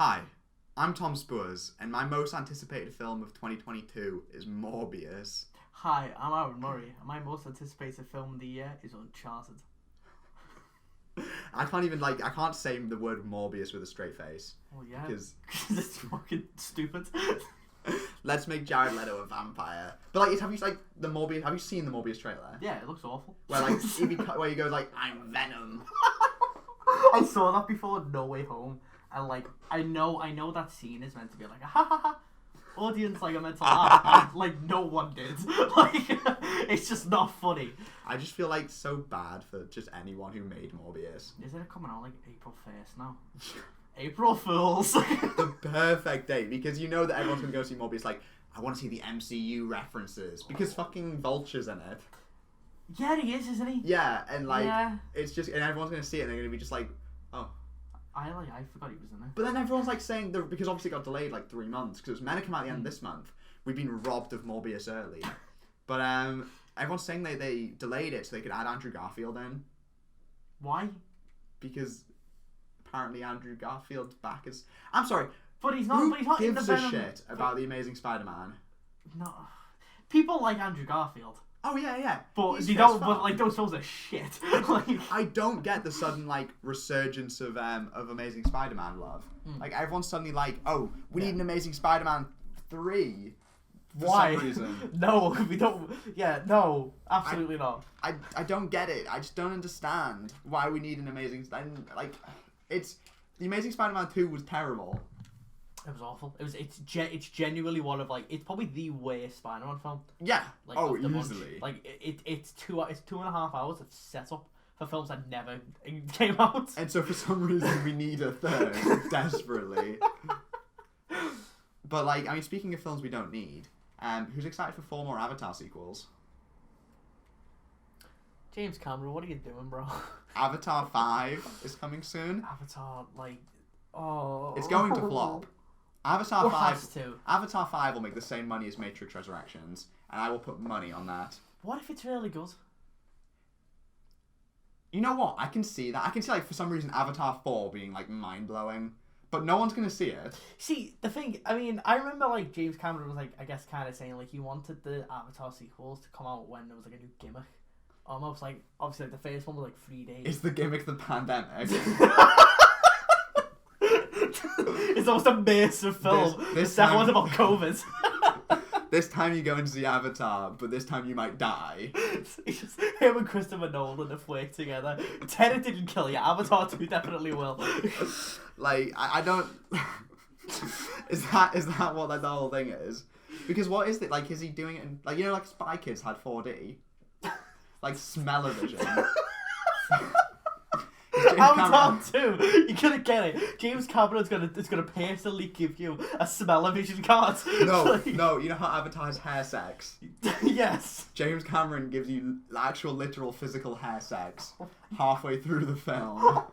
Hi, I'm Tom Spoors, and my most anticipated film of 2022 is Morbius. Hi, I'm Aaron Murray, and my most anticipated film of the year is Uncharted. I can't say the word Morbius with a straight face. Oh yeah, because it's fucking stupid. Let's make Jared Leto a vampire. But have you seen the Morbius trailer? Yeah, it looks awful. Where where he goes I'm Venom. I saw that before No Way Home, and I know that scene is meant to be like a ha ha ha. Audience are meant to laugh, and no one did. It's just not funny. I just feel so bad for just anyone who made Morbius. Isn't it coming out April 1st now? April Fools. The perfect date, because you know that everyone's gonna go see Morbius. I want to see the MCU references because fucking Vulture's in it. Yeah, he is, isn't he? Yeah, and it's just, and everyone's gonna see it, and they're gonna be just oh. I forgot he was in there. But then everyone's saying because obviously it got delayed 3 months because it was meant to come out at the end of this month. We've been robbed of Morbius early, but everyone's saying they delayed it so they could add Andrew Garfield in. Why? Because apparently Andrew Garfield's back as... I'm sorry, but he's not. Who but he's not gives in the a Venom... shit about the Amazing Spider-Man? No, people like Andrew Garfield. Oh yeah. But He's you don't. fun. But those films are shit. I don't get the sudden resurgence of Amazing Spider-Man love. Everyone's suddenly oh, we need an Amazing Spider-Man 3. For Why? some reason. No, we don't. Yeah, no, absolutely not. I don't get it. I just don't understand why we need an Amazing. It's the Amazing Spider-Man 2 was terrible. It was awful. It's genuinely one of it's probably the worst Spider-Man film. Yeah. Of the easily. Bunch. It's 2.5 hours of setup for films that never came out. And so for some reason we need a third desperately. But speaking of films we don't need, who's excited for 4 more Avatar sequels? James Cameron, what are you doing, bro? Avatar 5 is coming soon. Avatar, oh, it's going to flop. Avatar 5 has to. Avatar 5 will make the same money as Matrix Resurrections, and I will put money on that. What if it's really good? You know what? I can see that. I can see for some reason Avatar 4 being mind blowing, but no one's gonna see it. See, the thing, I remember James Cameron was I guess kind of saying he wanted the Avatar sequels to come out when there was a new gimmick. Almost obviously the first one was 3 days. Is the gimmick the pandemic? It's almost a massive film. The second one's about COVID. This time you go into the Avatar, but this time you might die. It's just him and Christopher Nolan have worked together. Tenet didn't kill you. Avatar 2 definitely will. I don't... Is that what the whole thing is? Because what is it? Is he doing it in... Spy Kids had 4D? Smell-o-vision. Avatar 2, you're gonna get it. James Cameron's gonna personally give you a smell-o-vision card. No, you know how Avatar has hair sex? Yes. James Cameron gives you actual, literal, physical hair sex halfway through the film.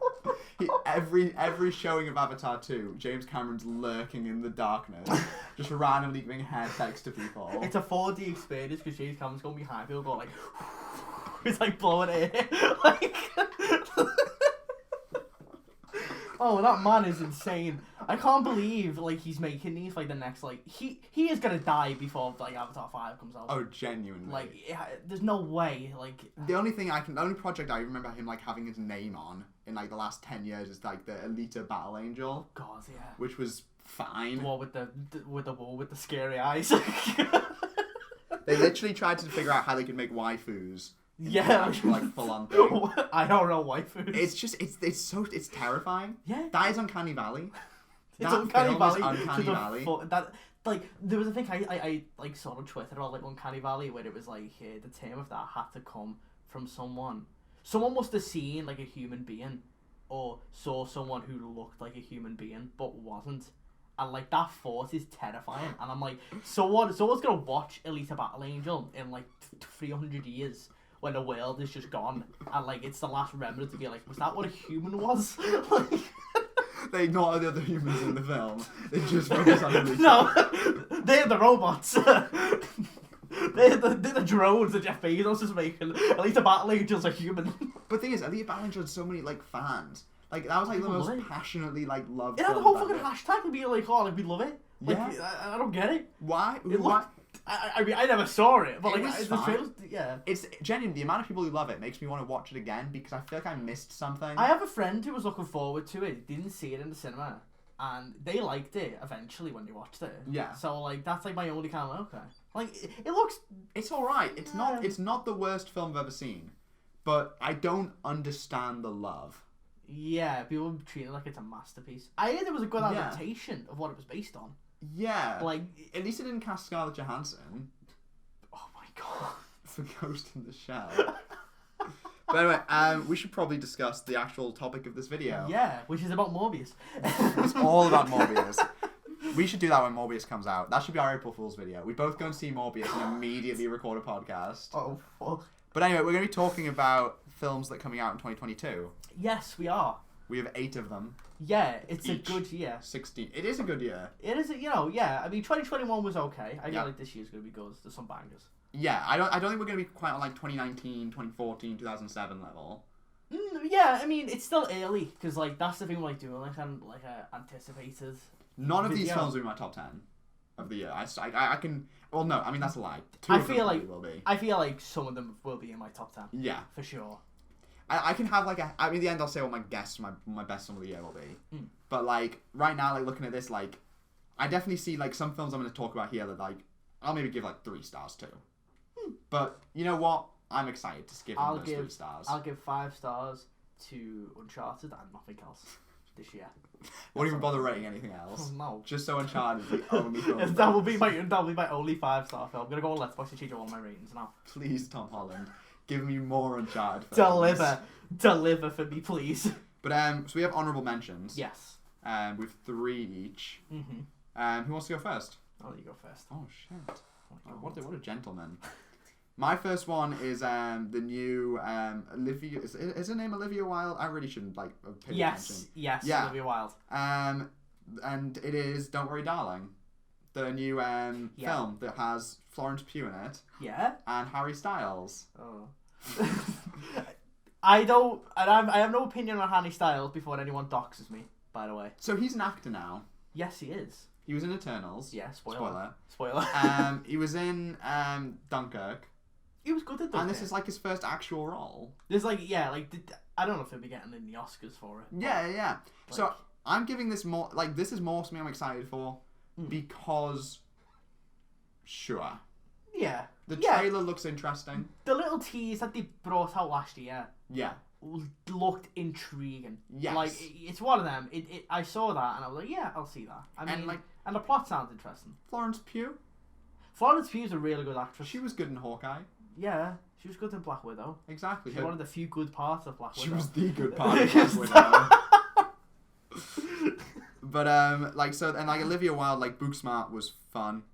Every showing of Avatar 2, James Cameron's lurking in the darkness, just randomly giving hair sex to people. It's a 4D experience because James Cameron's gonna be high. People go he's blowing air. Oh, that man is insane. I can't believe he's making these the next he is gonna die before Avatar 5 comes out. Oh, genuinely. There's no way the only project I remember him having his name on in the last 10 years is the Alita Battle Angel. God, yeah. Which was fine. The one with the scary eyes. They literally tried to figure out how they could make waifus. Yeah, full on thing. I don't know waifus. It's terrifying. Yeah, that is Uncanny Valley. It's Uncanny Valley. Uncanny Valley. There was a thing I saw on Twitter about Uncanny Valley where it was the term of that had to come from someone. Someone must have seen a human being, or saw someone who looked like a human being but wasn't. And that thought is terrifying. And I'm someone's gonna watch Alita Battle Angel in 300 years. When the world is just gone, and it's the last remnant to be was that what a human was? They ignore the other humans in the film. They just focus on the No, they're the robots. they're the drones that Jeff Bezos is making. At least the Battle Angels are human. But the thing is, Alita Battle Angel had so many fans. Like, that was like the People most love it. passionately like loved It had the film whole fucking ever. hashtag and be like, oh, like, we love it. Like, Yeah. I don't get it. Why? It Why? looked, I mean, I never saw it, but It like, was the fine. trailers, yeah. It's genuinely the amount of people who love it makes me want to watch it again because I feel like I missed something. I have a friend who was looking forward to it, didn't see it in the cinema, and they liked it eventually when they watched it. Yeah. So, like, that's like my only kind of, okay. Like, it looks... It's alright. It's Yeah. It's not the worst film I've ever seen. But I don't understand the love. Yeah, people treat it like it's a masterpiece. I heard it was a good Yeah. adaptation of what it was based on. Yeah. Like, At least it didn't cast Scarlett Johansson oh my god. for Ghost in the Shell. But anyway, we should probably discuss the actual topic of this video. Yeah, which is about Morbius. It's all about Morbius. We should do that when Morbius comes out. That should be our April Fool's video. We both go and see Morbius and immediately record a podcast. Oh, fuck. But anyway, we're going to be talking about films that are coming out in 2022. Yes, we are. We have 8 of them. Yeah, it's Each. a good year. 16. It is a good year. It is, yeah. I mean, 2021 was okay. I feel Yeah. like this year's going to be good. There's some bangers. Yeah, I don't think we're going to be quite on like 2019, 2014, 2007 level. Yeah, I mean, it's still early, because, like, that's the thing we're, like, doing, like, anticipated. None of these Video. films will be my top 10 of the year. I can... Well, no, I mean, that's a lie. 2 I of them feel probably like- will be. I feel like some of them will be in my top 10, Yeah. for sure. I can have like a... I mean, in the end, I'll say what my guess, my best film of the year will be. Mm. But, like, right now, like, looking at this, like, I definitely see, like, some films I'm going to talk about here that, like, I'll maybe give, like, 3 stars to. But, you know what? I'm excited to give them those 3 stars. I'll give 5 stars to Uncharted and nothing else this year. Won't even bother rating anything else. No. Just so Uncharted is the only film. Yes, that will be my only 5-star film. I'm gonna go on Letterboxd and change all my ratings now. Please, Tom Holland, give me more Uncharted films. Deliver for me, please. But so we have honourable mentions. Yes. With 3 each. Mhm. Who wants to go first? I'll let you go first. Oh shit! Oh, What a gentleman. My first one is the new Olivia. Is her name Olivia Wilde? I really shouldn't like pay attention. Yes, Yeah. Olivia Wilde. And it is Don't Worry, Darling, the new film that has Florence Pugh in it Yeah. and Harry Styles. Oh. I have no opinion on Harry Styles before anyone doxes me. By the way. So he's an actor now. Yes, he is. He was in Eternals. Yeah. Spoiler. He was in Dunkirk. He was good at that. And this is like his first actual role. There's like I don't know if he'll be getting in the Oscars for it. Yeah. So Like- I'm giving this more this is more something I'm excited for because sure. Yeah. The Yeah. trailer looks interesting. The little tease that they brought out last year Yeah. looked intriguing. Yes. Like it's one of them. I saw that and I was like, yeah, I'll see that. I And, mean, like- and the plot sounds interesting. Florence Pugh, Florence Pugh's a really good actress. she was good in Hawkeye. Yeah, she was good in Black Widow. Exactly. She's one of the few good parts of Black Widow. She was the good part of Black Widow. But Olivia Wilde, like Booksmart was fun.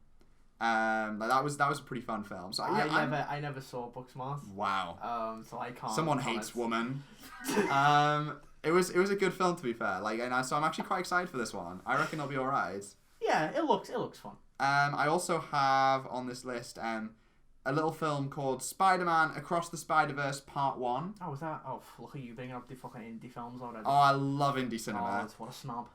That was a pretty fun film. So yeah, I never saw Booksmart. Wow. So I can't. Someone comment. hates woman. It was a good film to be fair. So I'm actually quite excited for this one. I reckon it'll be alright. Yeah, it looks fun. I also have on this list a little film called Spider-Man Across the Spider-Verse Part 1. Oh, was that? Oh, look at you bringing up the fucking indie films already. Oh, I love indie cinema. Oh, what a snob.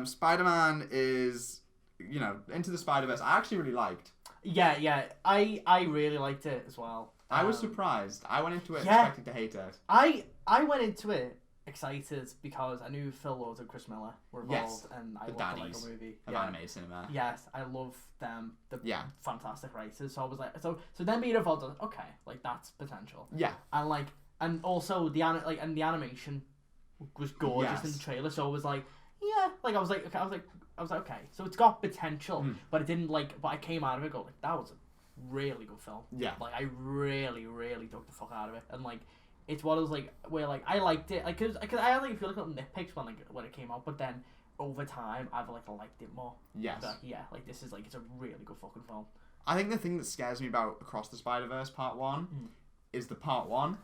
Spider-Man is, Into the Spider-Verse. I actually really liked. Yeah. I really liked it as well. I was surprised. I went into it Yeah. expecting to hate it. I went into it excited because I knew Phil Lord and Chris Miller were Yes, involved, and I the loved the daddies Lego movie. of animated cinema. Yes, I love them. They're Yeah. fantastic writers. So I was like, so then being involved, I was like, okay, like that's potential. Yeah. And also the animation was gorgeous in the Yes. trailer. So it was like, yeah, like I was like, okay, so it's got potential, but it didn't but I came out of it going like that was a really good film. Yeah. Like I really dug the fuck out of it, and like it's one of those where I liked it, cause I had a few little nitpicks when it came out, but then over time I've liked it more. Yes. But yeah, this is it's a really good fucking film. I think the thing that scares me about Across the Spider-Verse Part 1 is the Part 1.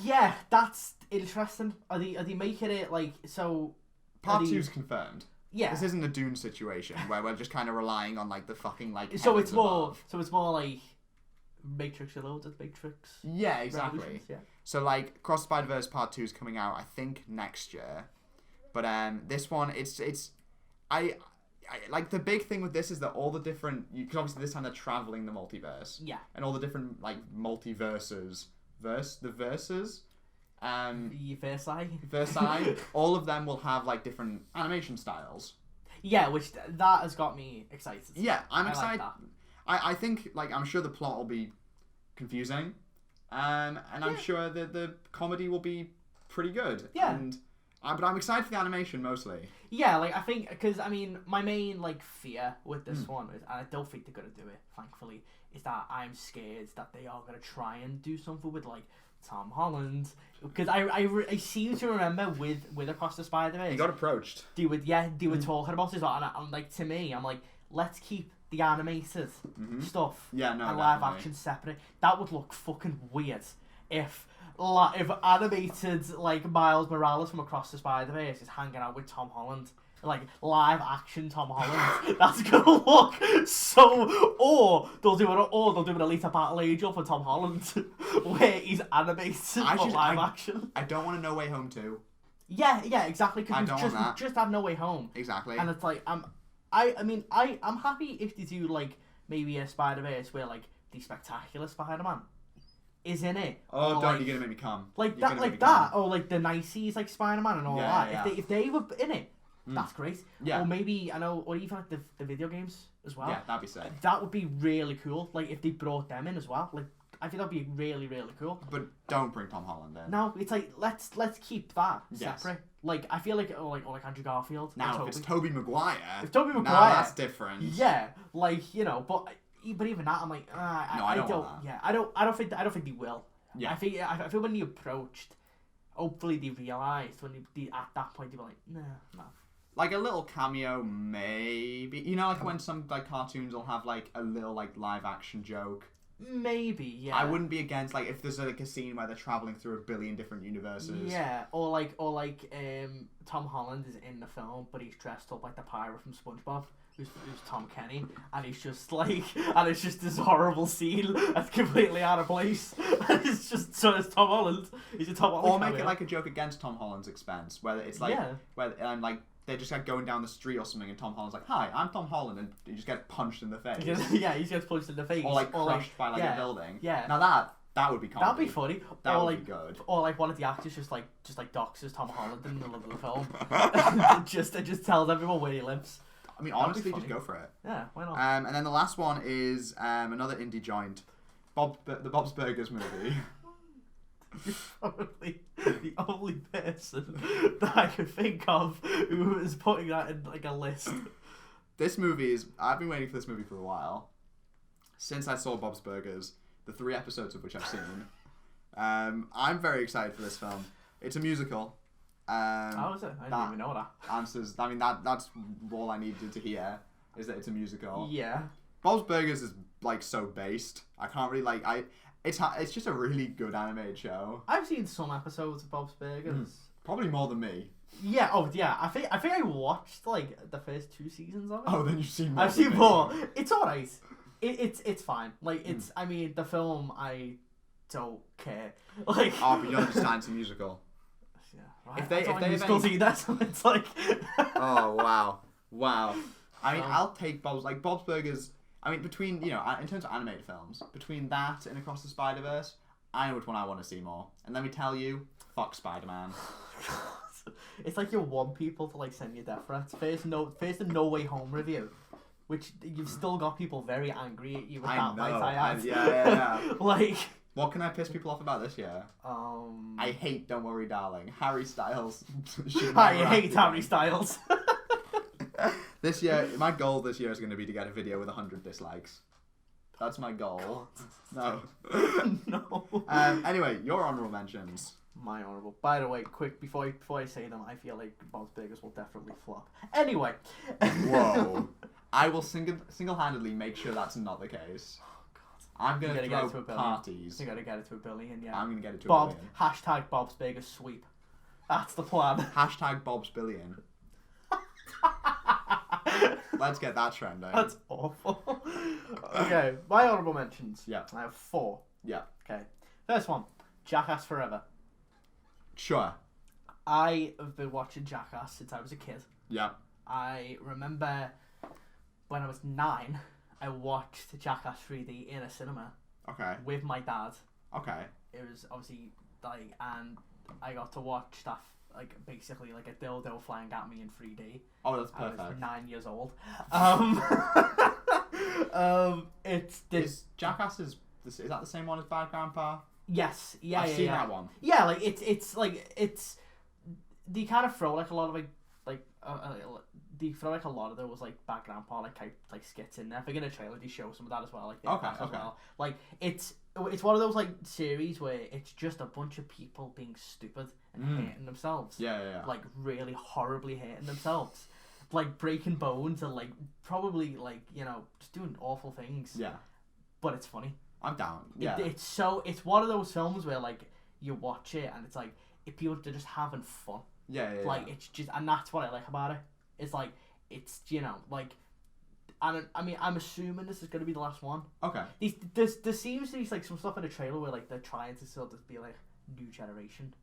Yeah, that's interesting. Are they making it so? Part 2's confirmed. Yeah. This isn't a Dune situation where we're just kind of relying on the fucking So heavens it's more. above. So it's more Matrix Reloaded, Matrix. Yeah, exactly. Yeah. So like Across the Spider-Verse Part 2 is coming out, I think, next year. But this one, it's I like the big thing with this is that all the different, because obviously this time they're traveling the multiverse. Yeah. And all the different like multiverses, Versailles, all of them will have like different animation styles. Yeah, which that has got me excited. Yeah, I'm excited. Like I think like I'm sure the plot will be confusing, and I'm sure that the comedy will be pretty good. Yeah. But I'm excited for the animation mostly. Yeah, like I think because I mean my main like fear with this one is, and I don't think they're gonna do it, thankfully, is that I'm scared that they are gonna try and do something with like Tom Holland, because I seem to remember with Across the Spider-Verse He got approached. they were talking about it, and I'm like, to me, I'm like, let's keep the animated stuff and live action separate. That would look fucking weird if animated like Miles Morales from Across the Spider-Verse is hanging out with Tom Holland, like live action Tom Holland. That's gonna look so. Or they'll do an Alita Battle Angel for Tom Holland, where he's animated for live action. I don't want a No Way Home 2. Yeah, exactly. Because we just had No Way Home. Exactly. And it's like I'm happy if they do like maybe a Spider-Verse where like the Spectacular Spider-Man is in it. Oh, you're gonna make me come. Or like the Niceys like Spider-Man and all that. Yeah. If they were in it, that's great. Yeah. Or maybe or even like the video games as well. Yeah, that'd be sick. That would be really cool. Like if they brought them in as well. Like I think that'd be really, really cool. But don't bring Tom Holland in. No, it's like let's keep that separate. Like I feel like like Andrew Garfield. Now if it's Tobey Maguire. Now that's different. Yeah, like but even that I'm like I don't want that. Yeah, I don't think they will. Yeah. I feel when they approached, hopefully they realised when they at that point they were like no. Like a little cameo, maybe. You know, like when some like cartoons will have like a little like live action joke. Maybe, yeah. I wouldn't be against like if there's like a scene where they're traveling through a billion different universes. Yeah, or like Tom Holland is in the film, but he's dressed up like the pirate from SpongeBob, who's Tom Kenny, and he's just like, and it's just this horrible scene that's completely out of place. And it's just so it's Tom Holland. He's a Tom Holland. Or make it like a joke against Tom Holland's expense, where it's like where like. They're just like going down the street or something, and Tom Holland's like, "Hi, I'm Tom Holland," and you just get punched in the face. Yeah, he gets punched in the face, or like crushed by like a building. Yeah. Now that would be comedy. That'd be funny. That would be good. Or like one of the actors just doxes Tom Holland in the middle of the film. just tells everyone where he lives. I mean, honestly, just go for it. Yeah, why not? And then the last one is another indie joint, the Bob's Burgers movie. Probably the only person that I could think of who is putting that in like a list. This movie is. I've been waiting for this movie for a while. Since I saw Bob's Burgers, the 3 episodes of which I've seen. I'm very excited for this film. It's a musical. How is it? I didn't even know that. Answers. I mean, that's all I needed to hear is that it's a musical. Yeah. Bob's Burgers is like so based. I can't really It's just a really good animated show. I've seen some episodes of Bob's Burgers. Probably more than me. Yeah. Oh, yeah. I think I watched like the first 2 seasons of it. Oh, then you've seen more. I've seen more. It's alright. It's fine. Like it's. I mean, the film I don't care. Like. Oh, but you understand it's a musical. Yeah. Right. If they have any... that, so it's like. Oh wow. I mean, I'll take Bob's Burgers. I mean, between, in terms of animated films, between that and Across the Spider-Verse, I know which one I want to see more. And let me tell you, fuck Spider-Man. It's like you want people to like send you death threats. First the No Way Home review, which you've still got people very angry at you with that know. I had. Yeah. Like, what can I piss people off about this year? I hate Don't Worry Darling. Harry Styles. I hate Harry Styles. This year, my goal this year is going to be to get a video with 100 dislikes. That's my goal. God. No. No. Anyway, your honourable mentions. My honourable. By the way, quick, before I say them, I feel like Bob's Burgers will definitely flop. Anyway. Whoa. I will single-handedly make sure that's not the case. Oh, God. I'm going to throw parties. You got to get it to 1 billion, yeah. I'm going to get it to 1 billion. Hashtag Bob's Burgers sweep. That's the plan. Hashtag Bob's billion. Let's get that trending. That's awful. Okay, my honourable mentions. Yeah. I have 4. Yeah. Okay. First one, Jackass Forever. Sure. I have been watching Jackass since I was a kid. Yeah. I remember when I was 9, I watched Jackass 3D in a cinema Okay. with my dad. Okay. It was obviously like, and I got to watch stuff like basically like a dildo flying at me in 3D. Oh, that's I perfect. was 9 years old. It's this. Is Jackass is that the same one as Bad Grandpa? Yes. Yeah. I've yeah, seen yeah. that one. Yeah, like it's they kind of throw like a lot of they throw like a lot of those like Bad Grandpa like skits in there. I think in the trailer they show some of that as well. Like as well. Like it's one of those like series where it's just a bunch of people being stupid and hating themselves. Yeah. Like really horribly hating themselves, like breaking bones and like probably like just doing awful things. Yeah. But it's funny. I'm down. Yeah. It's one of those films where like you watch it and it's like if people are just having fun. Yeah. Like it's just, and that's what I like about it. It's like it's like, and I mean I'm assuming this is gonna be the last one. Okay. There seems to be like some stuff in the trailer where like they're trying to sort of be like new generation,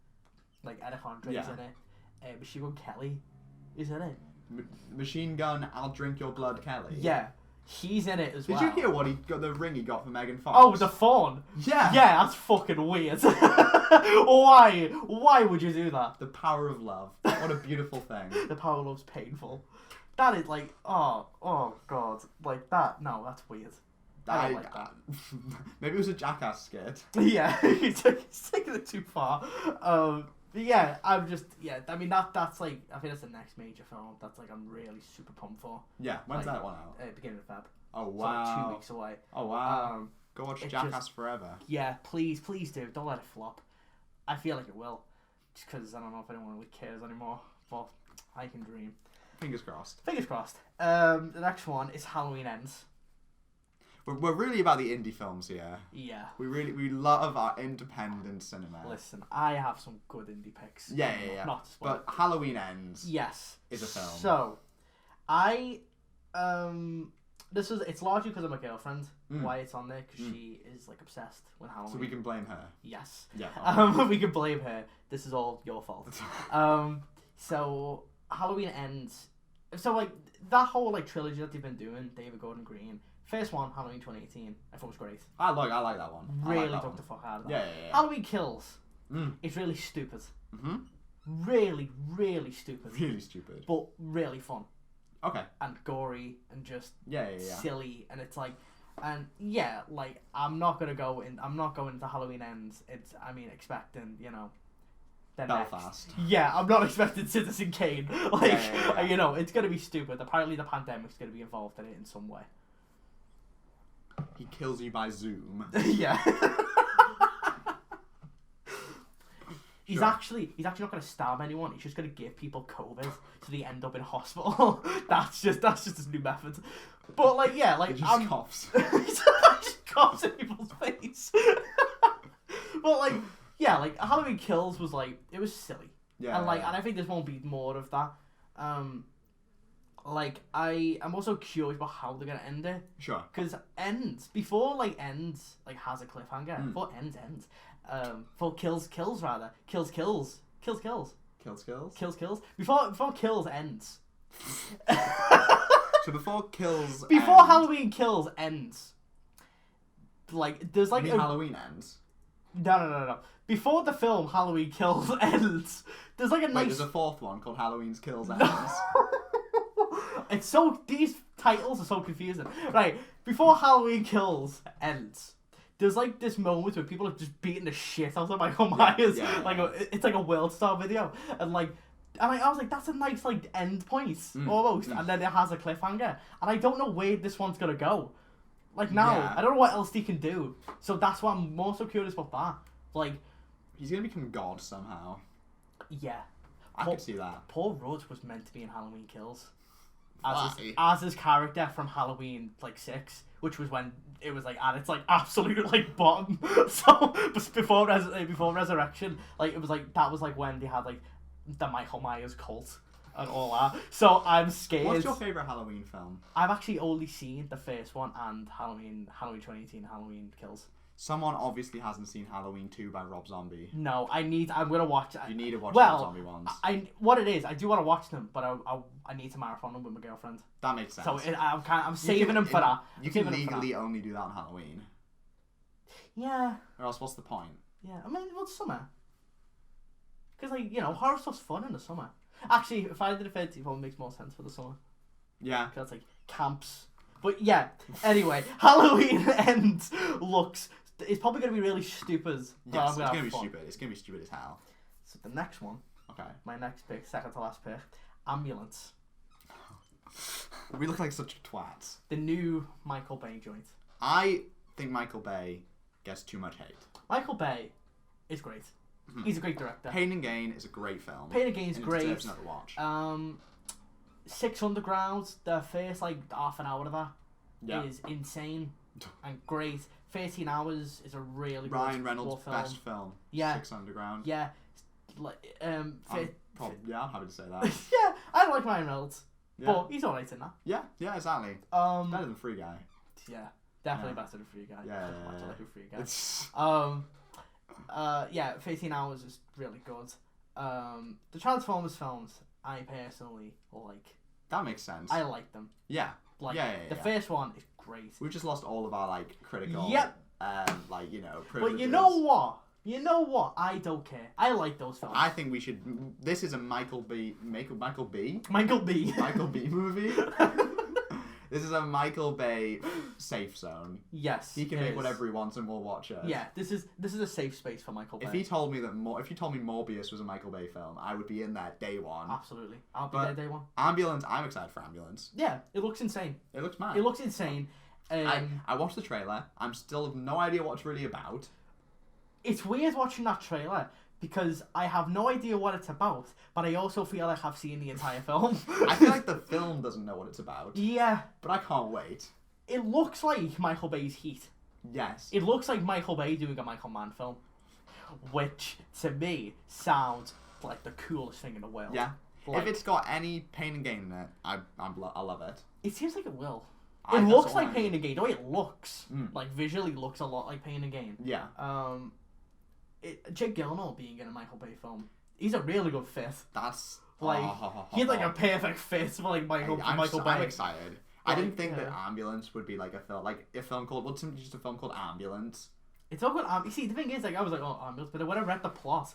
like Eric Andre's in it, Machine Gun Kelly is in it. Machine Gun, I'll Drink Your Blood Kelly. Yeah. He's in it as well. Did you hear what he got? The ring he got from Megan Fox. Oh, the fawn. Yeah. Yeah, that's fucking weird. Why? Why would you do that? The power of love. What a beautiful thing. The power of love's painful. That is like, oh god, like that. No, that's weird. I don't like that. Maybe it was a Jackass skit. Yeah, he's taking it too far. Yeah, I'm just I mean that's like I think that's the next major film that's like I'm really super pumped for. Yeah, when's that one out? Beginning of Feb. Oh It's wow. like 2 weeks away. Oh wow. Go watch Jackass forever. Yeah, please do. Don't let it flop. I feel like it will, just because I don't know if anyone really cares anymore. But I can dream. Fingers crossed. Fingers crossed. The next one is Halloween Ends. We're really about the indie films here. Yeah. We love our independent cinema. Listen, I have some good indie picks. Yeah. Not to spoil. But Halloween Ends. Yes. Is a film. So, it's largely because of my girlfriend why it's on there because she is like obsessed with Halloween. So we can blame her. Yes. Yeah. We can blame her. This is all your fault. So Halloween Ends. So like that whole like trilogy that they've been doing, David Gordon Green. First one, Halloween 2018. I thought it was great. I like that one. Really took the fuck out of that. Yeah. Halloween Kills. It's really stupid. Really, really stupid. Really stupid. But really fun. Okay. And gory and just silly, and it's like, and like I'm not going into Halloween Ends. Expecting Belfast. Yeah, I'm not expecting Citizen Kane. It's gonna be stupid. Apparently, the pandemic's gonna be involved in it in some way. He kills you by Zoom. Yeah. He's actually not gonna stab anyone. He's just gonna give people COVID so they end up in hospital. that's just his new method. But he just coughs. He just coughs in people's face. But Halloween Kills was it was silly. Yeah. And I think there won't be more of that. I'm also curious about how they're gonna end it. Sure. Because before Ends has a cliffhanger. Before Ends. Before Kills. Before Kills ends. So before Kills. Before Halloween Kills ends. There's You mean Halloween Ends? No. Before the film Halloween Kills ends, there's a nice. Wait, there's a fourth one called Halloween Kills Ends. These titles are so confusing. Right, before Halloween Kills ends, there's this moment where people are just beating the shit out of Michael Myers. It's like a World Star video, and I was like, that's a nice end point almost, and then it has a cliffhanger, and I don't know where this one's gonna go. I don't know what else he can do, so that's why I'm more so curious about that. He's gonna become God somehow. Yeah, I can see that. Paul Rudd was meant to be in Halloween Kills. As his character from Halloween 6, which was when it was at its absolute bottom. So before Resurrection, it was that was when they had the Michael Myers cult. and all that. So I'm scared. What's your favourite Halloween film? I've actually only seen the first one and Halloween 2018, Halloween Kills. Someone obviously hasn't seen Halloween 2 by Rob Zombie. No, I'm gonna watch it. You need to watch well, the Zombie ones. What it is, I do want to watch them, but I need to marathon them with my girlfriend. That makes sense. So I'm saving them for that. You can legally only do that on Halloween. Yeah. Or else, what's the point? Yeah, I mean, well, summer. Because, like, you know, horror stuff's fun in the summer. Actually, Friday the 13th one makes more sense for the summer. Yeah. Because that's, like, camps. But, yeah, anyway, Halloween Ends looks... It's probably going to be really stupid. Yes, it's going to be stupid. It's going to be stupid as hell. So the next one. Okay. My next pick, second to last pick. Ambulance. We look like such twats. The new Michael Bay joint. I think Michael Bay gets too much hate. Michael Bay is great. He's a great director. Pain and Gain is a great film. Pain and Gain is great. It deserves another watch. 6 Underground, the first like half an hour of that is insane and great. 13 Hours is a really good Ryan Reynolds' film. best film. Yeah. 6 Underground. Yeah. Like I'm happy to say that. yeah, I like Ryan Reynolds, Yeah. but he's alright in that. Yeah, exactly. Better than Free Guy. Yeah, definitely better than Free Guy. Yeah. I like a Free Guy. It's... 13 Hours is really good. The Transformers films, I personally like. That makes sense. I like them. Yeah. Like, yeah. The first one is great. We've just lost all of our, like, critical... Yep. Like, you know, But privileges. you know what? I don't care. I like those films. I think we should... This is a Michael B movie. This is a Michael Bay safe zone. Yes. He can make whatever he wants and we'll watch it. Yeah, this is a safe space for Michael Bay. If you told me Morbius was a Michael Bay film, I would be in there day one. Absolutely. I'll be there day one. Ambulance, I'm excited for Ambulance. Yeah, it looks insane. It looks mad. It looks insane. I watched the trailer. I'm still have no idea what it's really about. It's weird watching that trailer because I have no idea what it's about, but I also feel like I've seen the entire film. I feel like the film doesn't know what it's about. Yeah. But I can't wait. It looks like Michael Bay's Heat. Yes. It looks like Michael Bay doing a Michael Mann film, which to me sounds like the coolest thing in the world. Yeah. Like, if it's got any Pain and Gain in it, I love it. It seems like it will. It looks like Pain and Gain. The way it looks, like visually, looks a lot like Pain and Gain. Yeah. Jake Gyllenhaal being in a Michael Bay film, he's a really good fit. That's like he's like a perfect fit for like Michael Bay. I'm excited. I didn't think that Ambulance would be like a film called just a film called Ambulance. It's all good. You see, the thing is, like, I was like, oh, ambulance, but when I read the plot,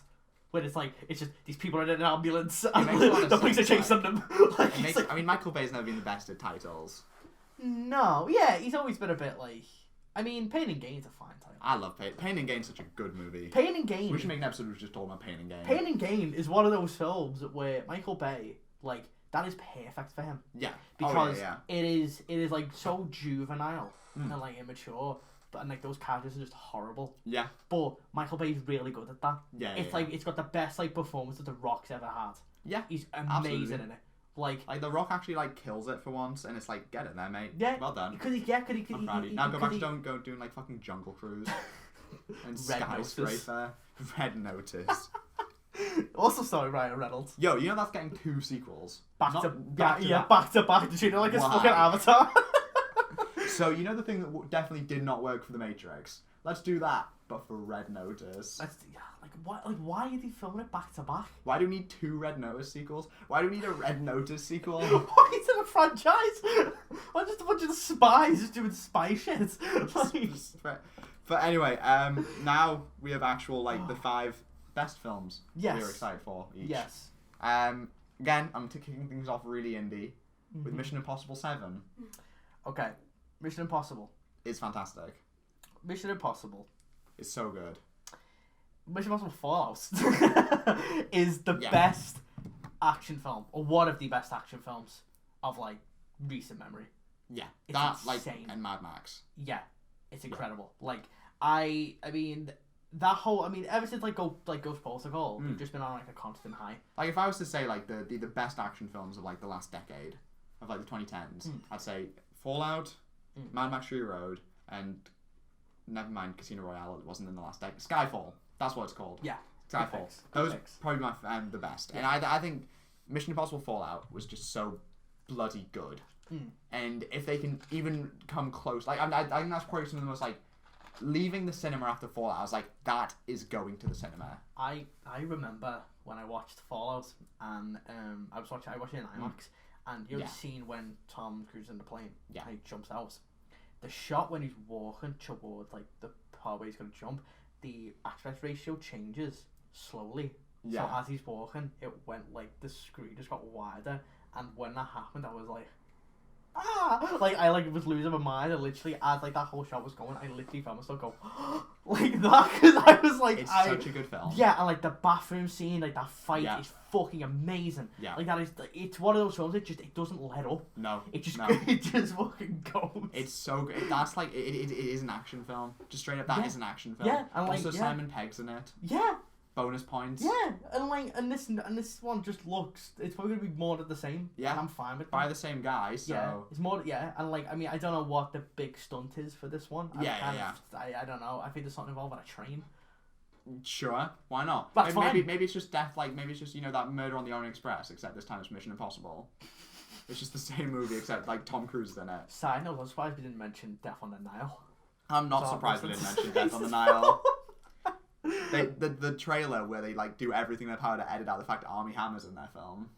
when it's like, it's just these people are in an ambulance, and the police are chasing them. I mean, Michael Bay's never been the best at titles. No, yeah, he's always been a bit like. I mean, Pain and Gain's a fine title. I love Pain. Pain and Gain's such a good movie. Pain and Gain. We should make an episode just talking about Pain and Gain. Pain and Gain is one of those films where Michael Bay, like, that is perfect for him. Yeah. Because it is like so juvenile and like immature, but and like those characters are just horrible. Yeah. But Michael Bay's really good at that. Yeah. It's like it's got the best like performance that The Rock's ever had. Yeah. He's amazing in it. Like The Rock actually like kills it for once, and it's like, get it there, mate. Yeah. Well done. Because I'm proud of you. Now go back to doing like fucking Jungle Cruise and Skyscraper, Red Notice. Also starring Ryan Reynolds. Yo, you know that's getting 2 sequels. Back to back. Did you know like it's fucking Avatar? So you know the thing that definitely did not work for The Matrix. Let's do that, but for Red Notice. Why are they filming it back to back? Why do we need 2 Red Notice sequels? Why do we need a Red Notice sequel? Why is it a franchise? Why just a bunch of spies just doing spy shit? But anyway, now we have actual like the 5 best films we're excited for each. Yes. Again, I'm kicking things off really indie with Mission Impossible 7. Okay, Mission Impossible. It's fantastic. Mission Impossible. It's so good. Mission Impossible Fallout is the best action film, or one of the best action films of like recent memory. Yeah, it's insane. And Mad Max. Yeah, it's incredible. Like I mean that whole ever since Ghost Protocol, we've just been on like a constant high. Like if I was to say like the best action films of like the last decade of like the 2010s, I'd say Fallout, Mad Max Fury Road, and never mind Casino Royale. It wasn't in the last decade. Skyfall. That's what it's called. Yeah. Skyfall. Those probably the best. And I think Mission Impossible Fallout was just so bloody good. And if they can even come close, like I think that's probably some of the most like leaving the cinema after Fallout. I was like, that is going to the cinema. I remember when I watched Fallout, and I watched it in IMAX, and you know the scene when Tom Cruise is in the plane, and he jumps out. The shot when he's walking towards like the part where he's gonna jump, the aspect ratio changes slowly. So as he's walking, it went like the screen just got wider, and when that happened, I was like, like I like was losing my mind. I literally, as like that whole shot was going, I literally found myself go like that, because I was like, it's such a good film. Yeah, and like the bathroom scene, like that fight is fucking amazing. Yeah, like that is, it's one of those films. It doesn't let up. No, it just fucking goes. It's so good. That's like it is an action film. Just straight up, that is an action film. Yeah, and like also Simon Pegg's in it. Yeah. Bonus points. Yeah, and this one just looks, it's probably gonna be more of the same. Yeah, and I'm fine with by the same guy. So yeah, it's more and like I mean I don't know what the big stunt is for this one. I don't know. I think there's something involved with a train. Sure, why not? That's fine. Maybe it's just death. Like maybe it's just that Murder on the Orient Express, except this time it's Mission Impossible. It's just the same movie except like Tom Cruise is in it. Side note, I'm surprised we didn't mention Death on the Nile. I'm not surprised we didn't mention Death on the Nile. The trailer where they like do everything in their power to edit out the fact that Armie Hammer's in their film.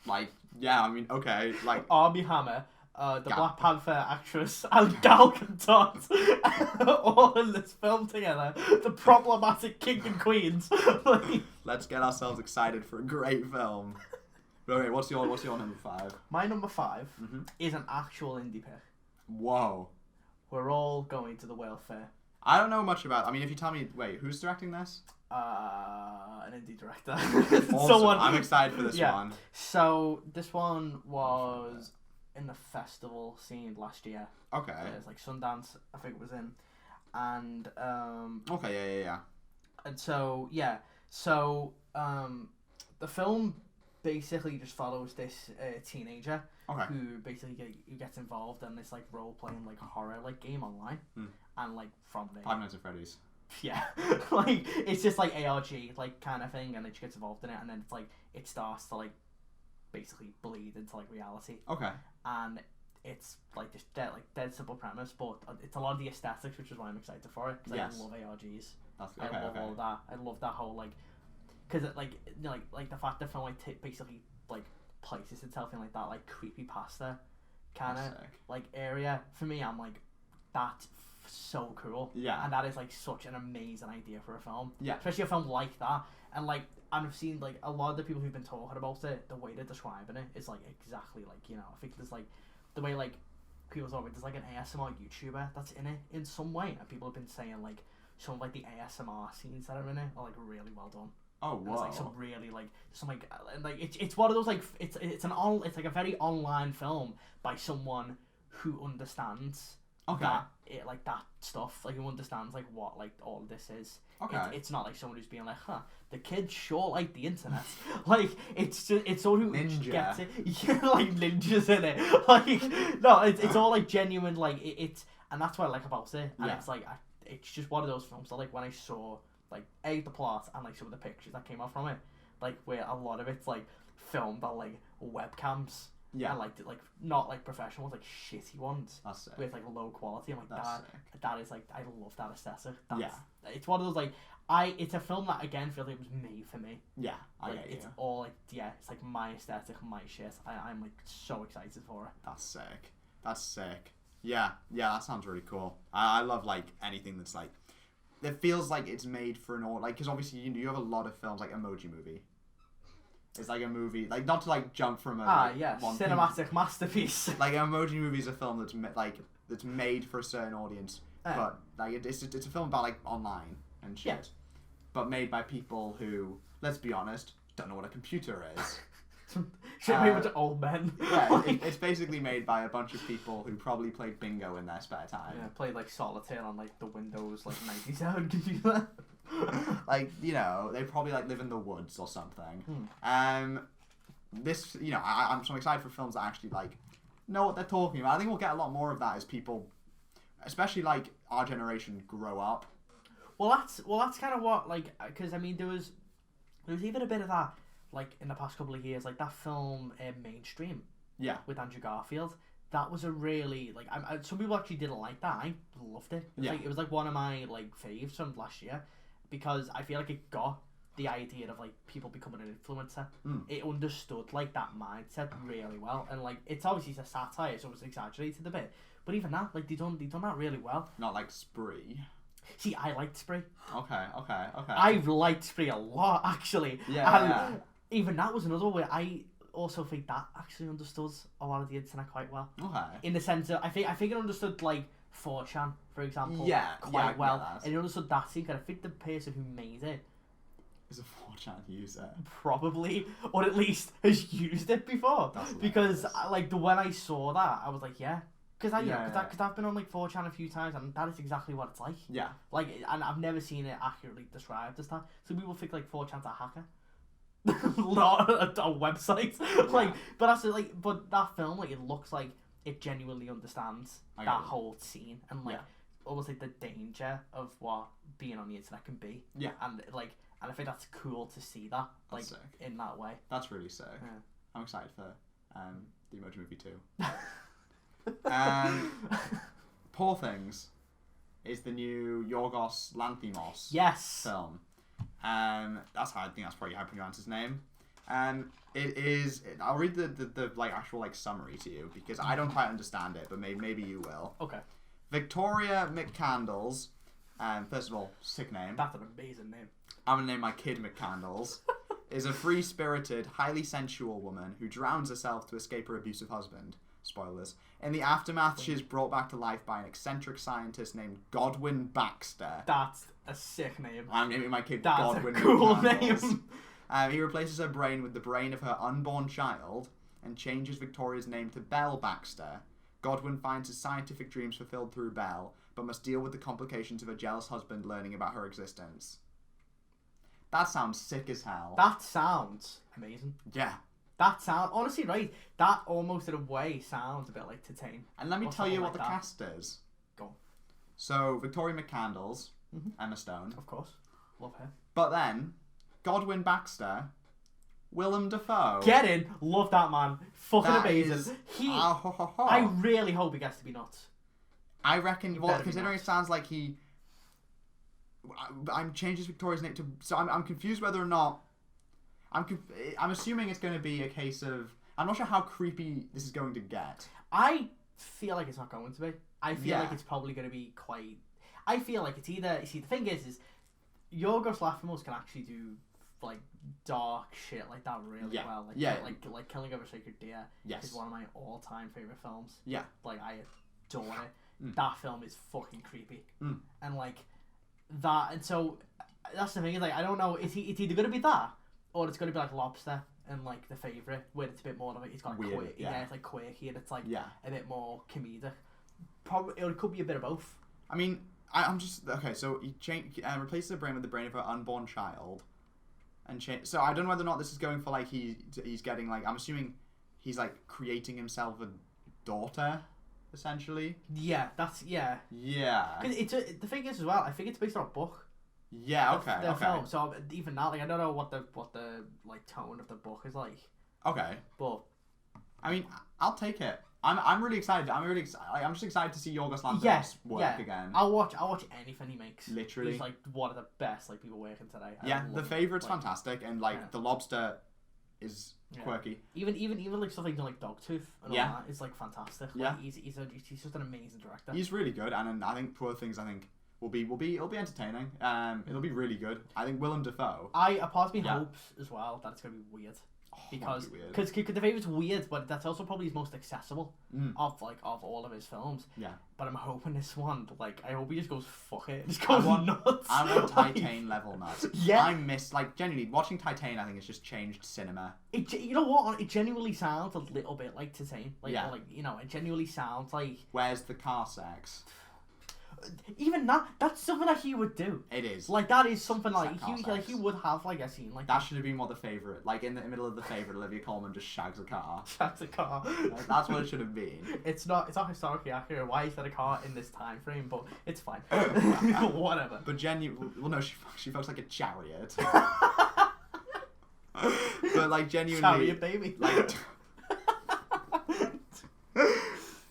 Like, yeah, I mean, okay, like Armie Hammer, the Black Panther actress, and Gal Gadot, all in this film together. The problematic king and queens. Let's get ourselves excited for a great film. Okay, what's your number 5? My number 5 is an actual indie pick. Whoa. We're all going to the World Fair. I don't know much about. I mean, if you tell me, wait, who's directing this? An indie director. Awesome. I'm excited for this one. So this one was in the festival scene last year. Okay. It's like Sundance, I think it was in, and Okay, yeah. And so the film basically just follows this teenager who basically gets involved in this like role playing like horror like game online, and like from there. Five Nights at Freddy's. Yeah, like it's just like ARG like kind of thing, and then she gets involved in it, and then it's like it starts to like basically bleed into like reality. Okay. And it's like just dead simple premise, but it's a lot of the aesthetics, which is why I'm excited for it. Because I love ARGs. I love all that. I love that whole like, because it like the fact that film like basically like places itself in like that like creepypasta kind of like area. For me, I'm like, that's so cool. Yeah. And that is like such an amazing idea for a film. Yeah. Especially a film like that. And like I've seen like a lot of the people who've been talking about it, the way they're describing it is like exactly like, you know, I think there's like the way like people talk about, there's like an ASMR YouTuber that's in it in some way, and people have been saying like some of like the ASMR scenes that are in it are like really well done. Oh wow! It's like some really like some like it's one of those like it's like a very online film by someone who understands that it like that stuff, like who understands like what like all this is. Okay. It's not like someone who's being like, the kids sure like the internet. Like it's just it's someone who gets it. Yeah, like ninjas in it. Like no, it's all like genuine. Like it's and that's what I like about it. And it's like it's just one of those films that like when I saw like the plot and like some of the pictures that came out from it, like where a lot of it's like filmed on like webcams. Yeah, and like not like professional ones, like shitty ones. That's sick. With like low quality. I'm like that is like I love that aesthetic. It's one of those like it's a film that again feels like it was made for me. Yeah, I get you. It's all like it's like my aesthetic, my shit. I'm like so excited for it. That's sick. Yeah, that sounds really cool. I love like anything that's like it feels like it's made for an all like because obviously you have a lot of films like Emoji Movie. It's like a movie, like not to like jump from a cinematic masterpiece. Like Emoji Movie is a film that's made for a certain audience, but like it's a film about like online and shit, but made by people who, let's be honest, don't know what a computer is. Made to old men. Yeah, it's basically made by a bunch of people who probably played bingo in their spare time. Yeah, played like solitaire on like the Windows like 97 computer. Like, you know, they probably like live in the woods or something. This, you know, I'm so excited for films that actually like know what they're talking about. I think we'll get a lot more of that as people, especially like our generation, grow up. Well, that's kind of what like because I mean there was even a bit of that like in the past couple of years, like that film Mainstream Yeah. with Andrew Garfield. That was a really like some people actually didn't like that. I loved it. It was like one of my like faves from last year because I feel like it got the idea of like people becoming an influencer. It understood like that mindset really well, and like it's obviously a satire, so it's exaggerated a bit. But even that, like they done that really well. Not like Spree. See, I liked Spree. Okay. I liked Spree a lot actually. Yeah. Even that was another way I also think that actually understood a lot of the internet quite well. Okay. In the sense that I think it understood like 4chan, for example, quite I well. get that. And it understood that scene, and I think the person who made it is a 4chan user. Probably, or at least has used it before. That's because hilarious. like when I saw that, I was like, yeah. Because Yeah. I've been on like 4chan a few times, and that is exactly what it's like. Yeah. Like, and I've never seen it accurately described as that. So people think like 4chan's a hacker. Not a website. Like, but that's like, but that film, like, it looks like it genuinely understands that whole scene and like almost like the danger of what being on the internet can be. Yeah. And like, and I think that's cool to see that like That's sick. in that way. That's really sick. Yeah. I'm excited for the Emoji Movie 2. Poor Things is the new Yorgos Lanthimos Yes. film. That's how I think that's probably how you pronounce his name. It is. I'll read the like actual like summary to you because I don't quite understand it, but maybe you will. Okay. Victoria McCandles. First of all, sick name. That's an amazing name. I'm gonna name my kid McCandles. Is a free-spirited, highly sensual woman who drowns herself to escape her abusive husband. Spoilers. In the aftermath, she is brought back to life by an eccentric scientist named Godwin Baxter. That's a sick name. I'm naming my kid That's Godwin a cool McCandles. name. He replaces her brain with the brain of her unborn child and changes Victoria's name to Belle Baxter. Godwin finds his scientific dreams fulfilled through Belle, but must deal with the complications of her jealous husband learning about her existence. That sounds sick as hell. That sounds amazing. Yeah. That sounds, honestly, right, that almost in a way sounds a bit like Titane. And let me Or tell you something what like the that. cast is. Go on. So, Victoria McCandles, Emma Stone. Of course. Love her. But then, Godwin Baxter, Willem Dafoe. Get in. Love that man. Fucking That amazing. is- I I really hope he gets to be nuts. reckon, well, better be considering it nuts. sounds like he... I'm changes Victoria's name to... So I'm confused whether or not... I'm assuming it's going to be a case of... I'm not sure how creepy this is going to get. I feel like it's not going to be. I feel Yeah. like it's probably going to be quite... I feel like it's either... See, the thing is Yorgos Lanthimos can actually do, like, dark shit like that really well. Like, Yeah. Like Killing of a Sacred Deer Yes. is one of my all-time favourite films. Yeah. Like, I adore it. Mm. That film is fucking creepy. Mm. And, like, that... And so, that's the thing, is, like, I don't know, it's either going to be that, or it's going to be, like, Lobster and, like, The Favourite, where it's a bit more of it. It's got, like, Weird, yeah. it's, like, quirky, and it's, like, Yeah. a bit more comedic. Probably, it could be a bit of both. I mean, I'm just... Okay, so he replaces the brain with the brain of her unborn child. And so I don't know whether or not this is going for, like, he's getting, like... I'm assuming he's, like, creating himself a daughter, essentially. Yeah, that's... Yeah. Yeah. 'Cause the thing is, as well, I think it's based on a book. Yeah, okay, The okay. film, so even that, like, I don't know what the like, tone of the book is like. Okay. But... I mean, I'll take it. I'm really excited. I'm just excited to see Yorgos Lanthimos work again. I'll watch anything he makes. Literally. He's like one of the best like people working today. I Yeah, love The him. Favourite's Like, fantastic, and like The Lobster is quirky. Even like stuff like Dogtooth and Yeah. all that is like fantastic. Yeah. Like, he's just an amazing director. He's really good, and I think Poor Things will be it'll be entertaining. It'll be really good. I think Willem Dafoe. A part of me hopes as well that it's gonna be weird. Because might be weird. The Favourite's weird, but that's also probably his most accessible of all of his films. Yeah. But I'm hoping this one, like, I hope he just goes fuck it, just I goes want nuts. I want Titane level nuts. Yeah. I miss genuinely watching Titane. I think it's just changed cinema. You know what? It genuinely sounds a little bit like Titane. Like, Yeah. like, you know, it genuinely sounds like Where's the car sex? even that's something that he would do. It is. Like, that is something like Car sex. he would have like a scene like That should have been more The Favourite. Like in the middle of The Favourite, Olivia Colman just shags a car. That's a car. That's what it should have been. It's not historically accurate. Why is that a car in this time frame? But it's fine. Whatever. But well, no, she fucks like a chariot. But like genuinely, Carry a baby. Like,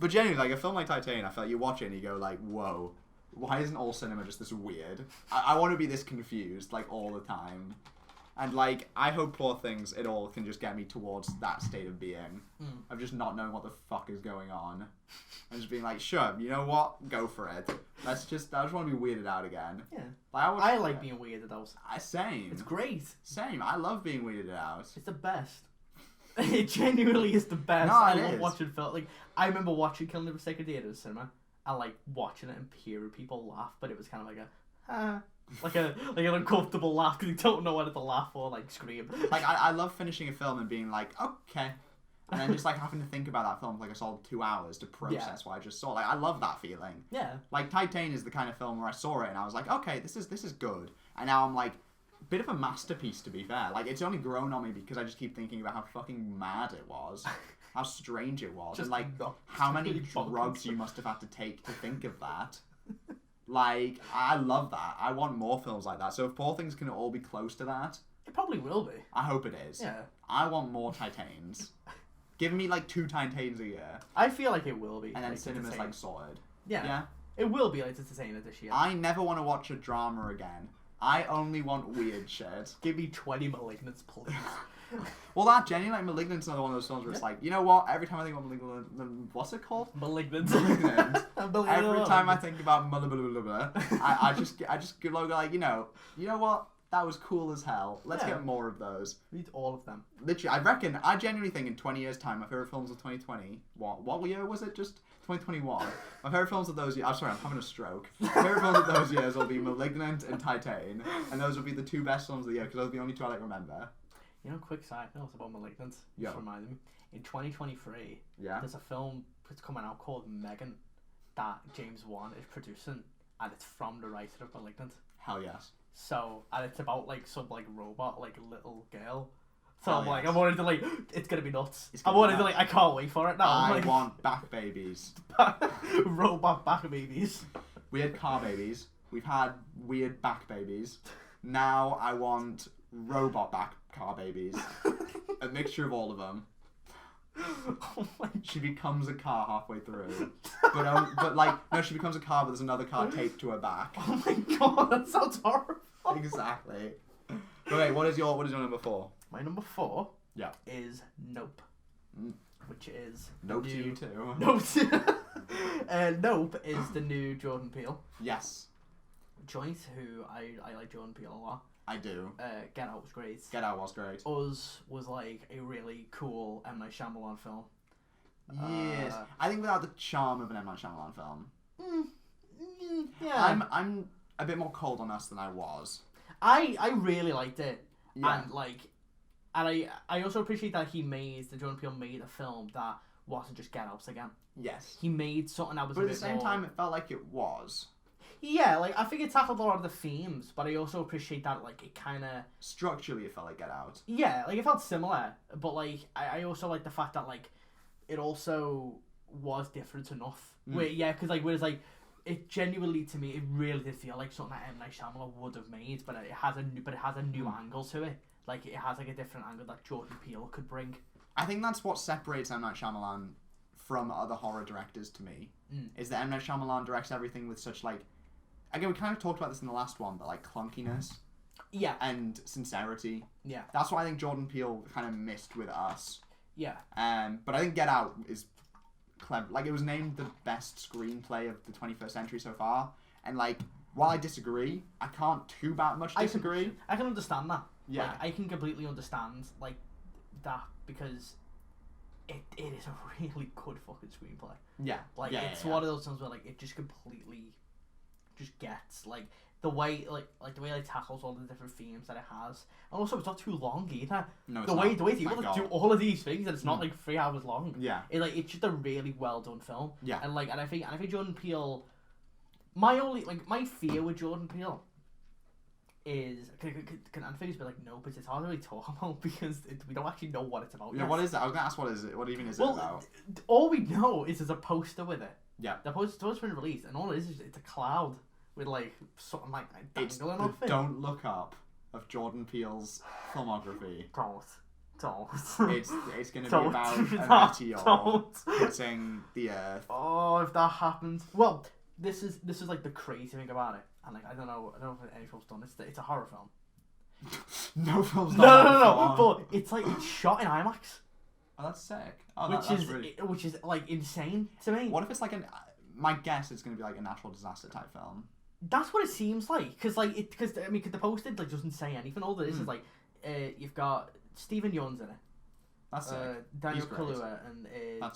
but genuinely, like a film like Titane, I feel like you watch it and you go like, whoa, why isn't all cinema just this weird? I want to be this confused like all the time. And like, I hope Poor Things, it all can just get me towards that state of being. Of just not knowing what the fuck is going on. And just being like, sure, you know what? Go for it. I just want to be weirded out again. Yeah. Like, I like being weirded out. Same. It's great. Same. I love being weirded out. It's the best. It genuinely is the best. No, I it love is. watching film. Like, I remember watching Killing of a Sacred Deer at the cinema and like watching it and hearing people laugh, but it was kind of like like an uncomfortable laugh because you don't know whether to laugh or like scream. Like I love finishing a film and being like, okay, and then just like having to think about that film for like a solid 2 hours to process what I just saw. Like I love that feeling. Yeah. Like Titane is the kind of film where I saw it and I was like, okay, this is good, and now I'm like, bit of a masterpiece to be fair. Like it's only grown on me because I just keep thinking about how fucking mad it was, how strange it was, and like how many drugs you must have had to take to think of that. Like, I love that. I want more films like that. So if Poor Things can all be close to that... It probably will be. I hope it is. Yeah. I want more Titanes. Give me, like, 2 Titanes a year. I feel like it will be. And then like, cinema's, like, sorted. Yeah. Yeah? It will be, like, entertaining this year. I never want to watch a drama again. I only want weird shit. Give me 20 Malignants, please. Well, that genuinely, like, Malignant's another one of those films where it's like, you know what? Every time I think about Malignant, what's it called? Malignant. Every time I think about blah, blah, blah, blah, I just go like, you know what? That was cool as hell. Let's get more of those. Read all of them. Literally, I genuinely think in 20 years' time, my favorite films of 2020. What year was it? Just 2021. My favorite films of those years. I'm sorry, I'm having a stroke. My favorite films of those years will be *Malignant* and *Titane*, and those will be the 2 best films of the year because those are the only 2 I remember. You know, quick side note about *Malignant*. Just reminded me. In 2023, there's a film that's coming out called *Megan* that James Wan is producing, and it's from the writer of *Malignant*. Hell yes. So, and it's about like some like robot like little girl. So I'm like, I'm already like, it's gonna be nuts. I'm already like, I can't wait for it now. I want back babies. Robot back babies. We had car babies. We've had weird back babies. Now I want robot back car babies. A mixture of all of them. Oh my She becomes a car halfway through, but like no, she becomes a car, but there's another car taped to her back. Oh my god, that sounds horrible. Exactly. Okay, what is your number 4? My number 4 Yeah. is Nope. Which is Nope new... to you too. Nope. Nope is the new Jordan Peele Yes. joint, who I like Jordan Peele a lot. I do. Get Out was great. Get Out was great. Us was like a really cool M. Night Shyamalan film. Yes. I think without the charm of an M. Night Shyamalan film. Yeah. I'm a bit more cold on Us than I was. I really liked it. Yeah. And I also appreciate that Jordan Peele made a film that wasn't just Get Out again. Yes. He made something that was but a at bit the same time, it felt like it was. Yeah, like, I think it tackled a lot of the themes, but I also appreciate that, like, it kind of... Structurally, it felt like Get Out. Yeah, like, it felt similar, but, like, I also like the fact that, like, it also was different enough. Because, like, whereas, like, it genuinely, to me, it really did feel like something that M. Night Shyamalan would have made, but it has a new angle to it. Like, it has, like, a different angle that Jordan Peele could bring. I think that's what separates M. Night Shyamalan from other horror directors to me, is that M. Night Shyamalan directs everything with such, like... Again, we kind of talked about this in the last one, but, like, clunkiness. Yeah. And sincerity. Yeah. That's what I think Jordan Peele kind of missed with Us. Yeah. But I think Get Out is clever. Like, it was named the best screenplay of the 21st century so far. And, like, while I disagree, I can't too much disagree. I can understand that. Yeah. Like, I can completely understand, like, that, because it is a really good fucking screenplay. Yeah. Like, it's one of those things where, like, it just completely just gets, like, the way, like the way it tackles all the different themes that it has. And also, it's not too long either. No, it's the not. way it's able to do all of these things, and it's not, like, 3 hours long. Yeah. It's just a really well done film. Yeah. And, like, and I think Jordan Peele, my fear with Jordan Peele is, can Anthony's be like, no, but it's hard to really talk about because we don't actually know what it's about. Yeah, what is it? I was going to ask, what is it? What even is it about? All we know is there's a poster with it. Yeah. The poster's been released, and all it is it's a cloud with, like, something like dangling off it. Don't Look Up of Jordan Peele's filmography. Don't. It's going to be Don't about do a that, meteor don't. hitting the Earth. Oh, if that happens. Well, this is like the crazy thing about it, and like I don't know if any film's done. It's a horror film. No film's done No, that no, before. but it's like it's shot in IMAX, Oh, that's sick. Oh, which is like insane to me. What if it's like my guess it's going to be like a natural disaster type film. That's what it seems like, because the poster like doesn't say anything. All this is like, you've got Stephen Yeun's in it. That's sick. Daniel He's great. Kaluuya and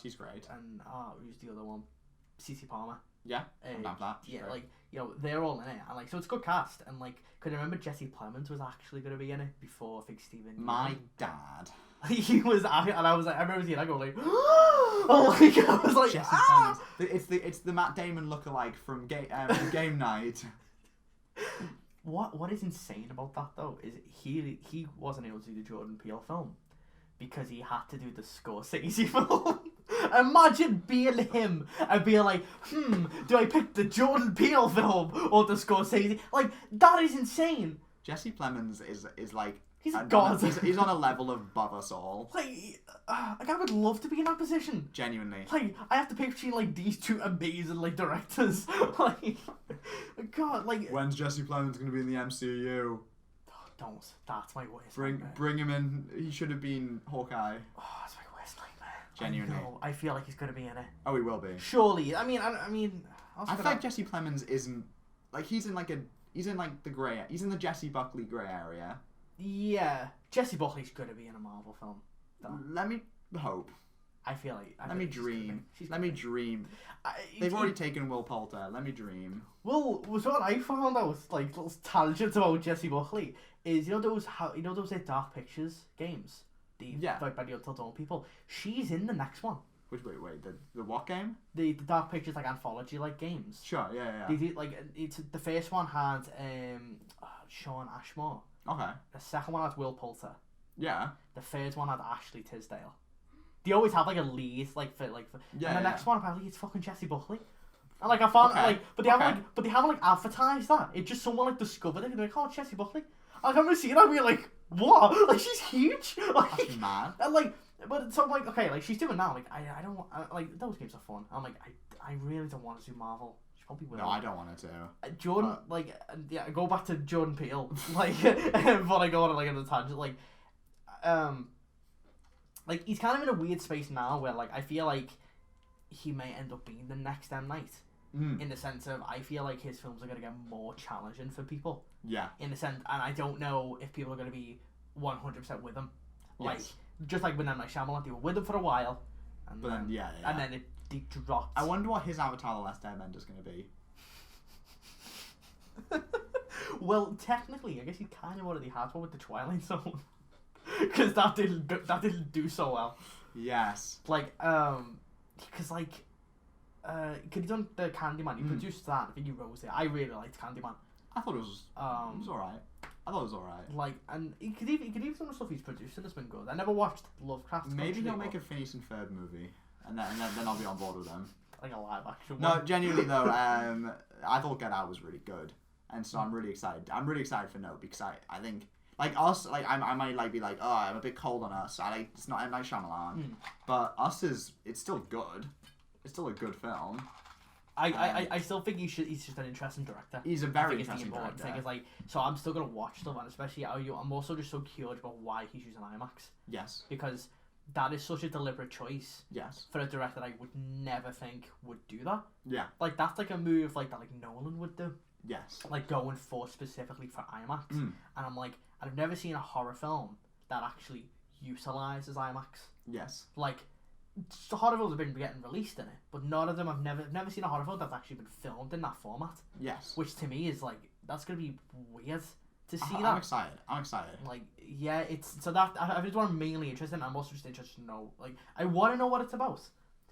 He's great. and who's the other one? CC Palmer. Yeah, I'm down for that. She's Yeah, great. like they're all in it, and like so it's a good cast. And like, could you remember Jesse Plemons was actually going to be in it before I think Stephen. My dad. He was, and I was like, I remember seeing that go like, oh my god, I was like, Jesse Plemons. It's the Matt Damon lookalike from Game Night. What is insane about that though is he wasn't able to do the Jordan Peele film because he had to do the Scorsese film. Imagine being him and being like, do I pick the Jordan Peele film or the Scorsese? Like, that is insane. Jesse Plemons is like He's a god. He's on a level above us all. Like I would love to be in that position. Genuinely. Like, I have to pick between like these two amazing like directors. Like, God, like. When's Jesse Plemons going to be in the MCU? Don't. That's my worst. Bring him in. He should have been Hawkeye. Oh, that's my worst nightmare. Genuinely. I feel like he's gonna be in it. Oh, he will be. Surely. I mean. I feel like Jesse Plemons isn't like he's in the grey. He's in the Jesse Buckley grey area. Yeah, Jesse Buckley's gonna be in a Marvel film. Though. Let me hope. I feel like. Let me dream. Let me dream. They've already taken Will Poulter. Let me dream. Well, so what I found out, like little tangents about Jesse Buckley, is those Dark Pictures games, like by the Until Dawn people. She's in the next one. Wait, the what game? The Dark Pictures like anthology like games. Sure, yeah. They did like it's the first one had Sean Ashmore. Okay. The second one had Will Poulter. Yeah. The third one had Ashley Tisdale. They always have like a lead, like for yeah. And the next one apparently it's fucking Jesse Buckley. And like I found but they haven't like advertised that. It's just someone like discovered it and they're like, oh, it's Jesse Buckley. Like, I've never seen her. I'd be like, what? Like, she's huge. Like, that's mad. And like, but so I'm like, okay, like she's doing that. Like I don't like those games are fun. I'm like I really don't want to do Marvel. She probably will. No, I don't want it to. Jordan, go back to Jordan Peele. Like, before I go on like on a tangent, like he's kind of in a weird space now where like I feel like he may end up being the next M. Night. In the sense of I feel like his films are going to get more challenging for people. Yeah. In the sense, and I don't know if people are going to be 100% with him. Like, yes. Just like when M. Night Shyamalan, they were with him for a while. And then, And then it dropped. I wonder what his Avatar: The Last Airbender is going to be. Well, technically, I guess he kind of already had one with the Twilight Zone. Because that didn't do so well. Yes. Like, because like, could he done the Candyman? He produced that. I think he wrote it. I really liked Candyman. I thought it was alright. I thought it was alright. Like, and he could even some of the stuff he's producing has been good. I never watched Lovecraft. Maybe he'll make a Phineas and Ferb movie, and then I'll be on board with them. Like a live action one. No, genuinely though, I thought Get Out was really good, and so I'm really excited. I'm really excited for Nope because I think like Us, like I might like be like, oh, I'm a bit cold on Us. It's not M. Night Shyamalan, but Us it's still good. It's still a good film. I still think he's just an interesting director. He's a very interesting director. Thing is like, so I'm still gonna watch stuff, and especially I'm also just so curious about why he's using IMAX. Yes. Because that is such a deliberate choice. Yes. For a director that I would never think would do that. Yeah. Like that's like a move like that like Nolan would do. Yes. Like going for specifically for IMAX. And I'm like, I've never seen a horror film that actually utilizes IMAX. Yes. Like, horror films have been getting released in it, but none of them I've never seen a horror film that's actually been filmed in that format. Yes. Which to me is like, that's gonna be weird to see that. I'm excited. Like, yeah, it's so that I just want to mainly interested in. I'm also just interested to know, like, I want to know what it's about,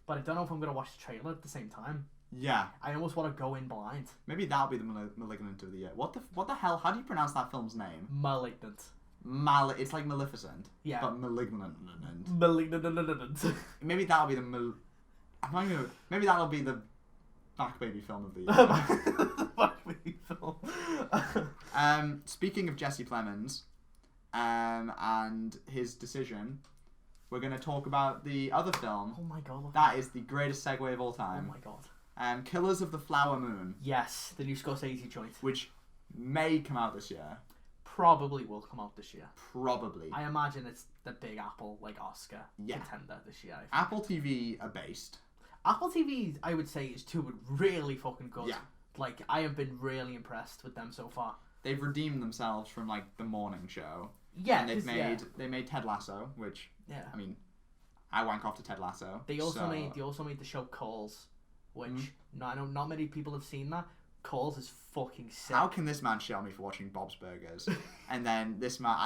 but I don't know if I'm gonna watch the trailer at the same time. Yeah. I almost want to go in blind. Maybe that'll be the Malignant of the year. What the hell? How do you pronounce that film's name? Malignant. It's like Maleficent. Yeah. But Malignant. Malignant. Maybe that'll be maybe that'll be the back baby film of the The back baby film. Speaking of Jesse Plemons, and his decision, we're going to talk about the other film. Oh my god. That is the greatest segue of all time. Oh my god. Killers of the Flower Moon. Yes, the new Scorsese joint. Which may come out this year. Probably will come out this year. Probably. I imagine it's the big Apple, Oscar contender this year. Apple TV are based. Apple TV, I would say, is too really fucking good. Yeah. I have been really impressed with them so far. They've redeemed themselves from, the morning show. Yeah, and they made Ted Lasso, which, I mean, I wank off to Ted Lasso. They also made the show Calls, which I know not many people have seen that. Calls is fucking sick. How can this man shit on me for watching Bob's Burgers? And then this man,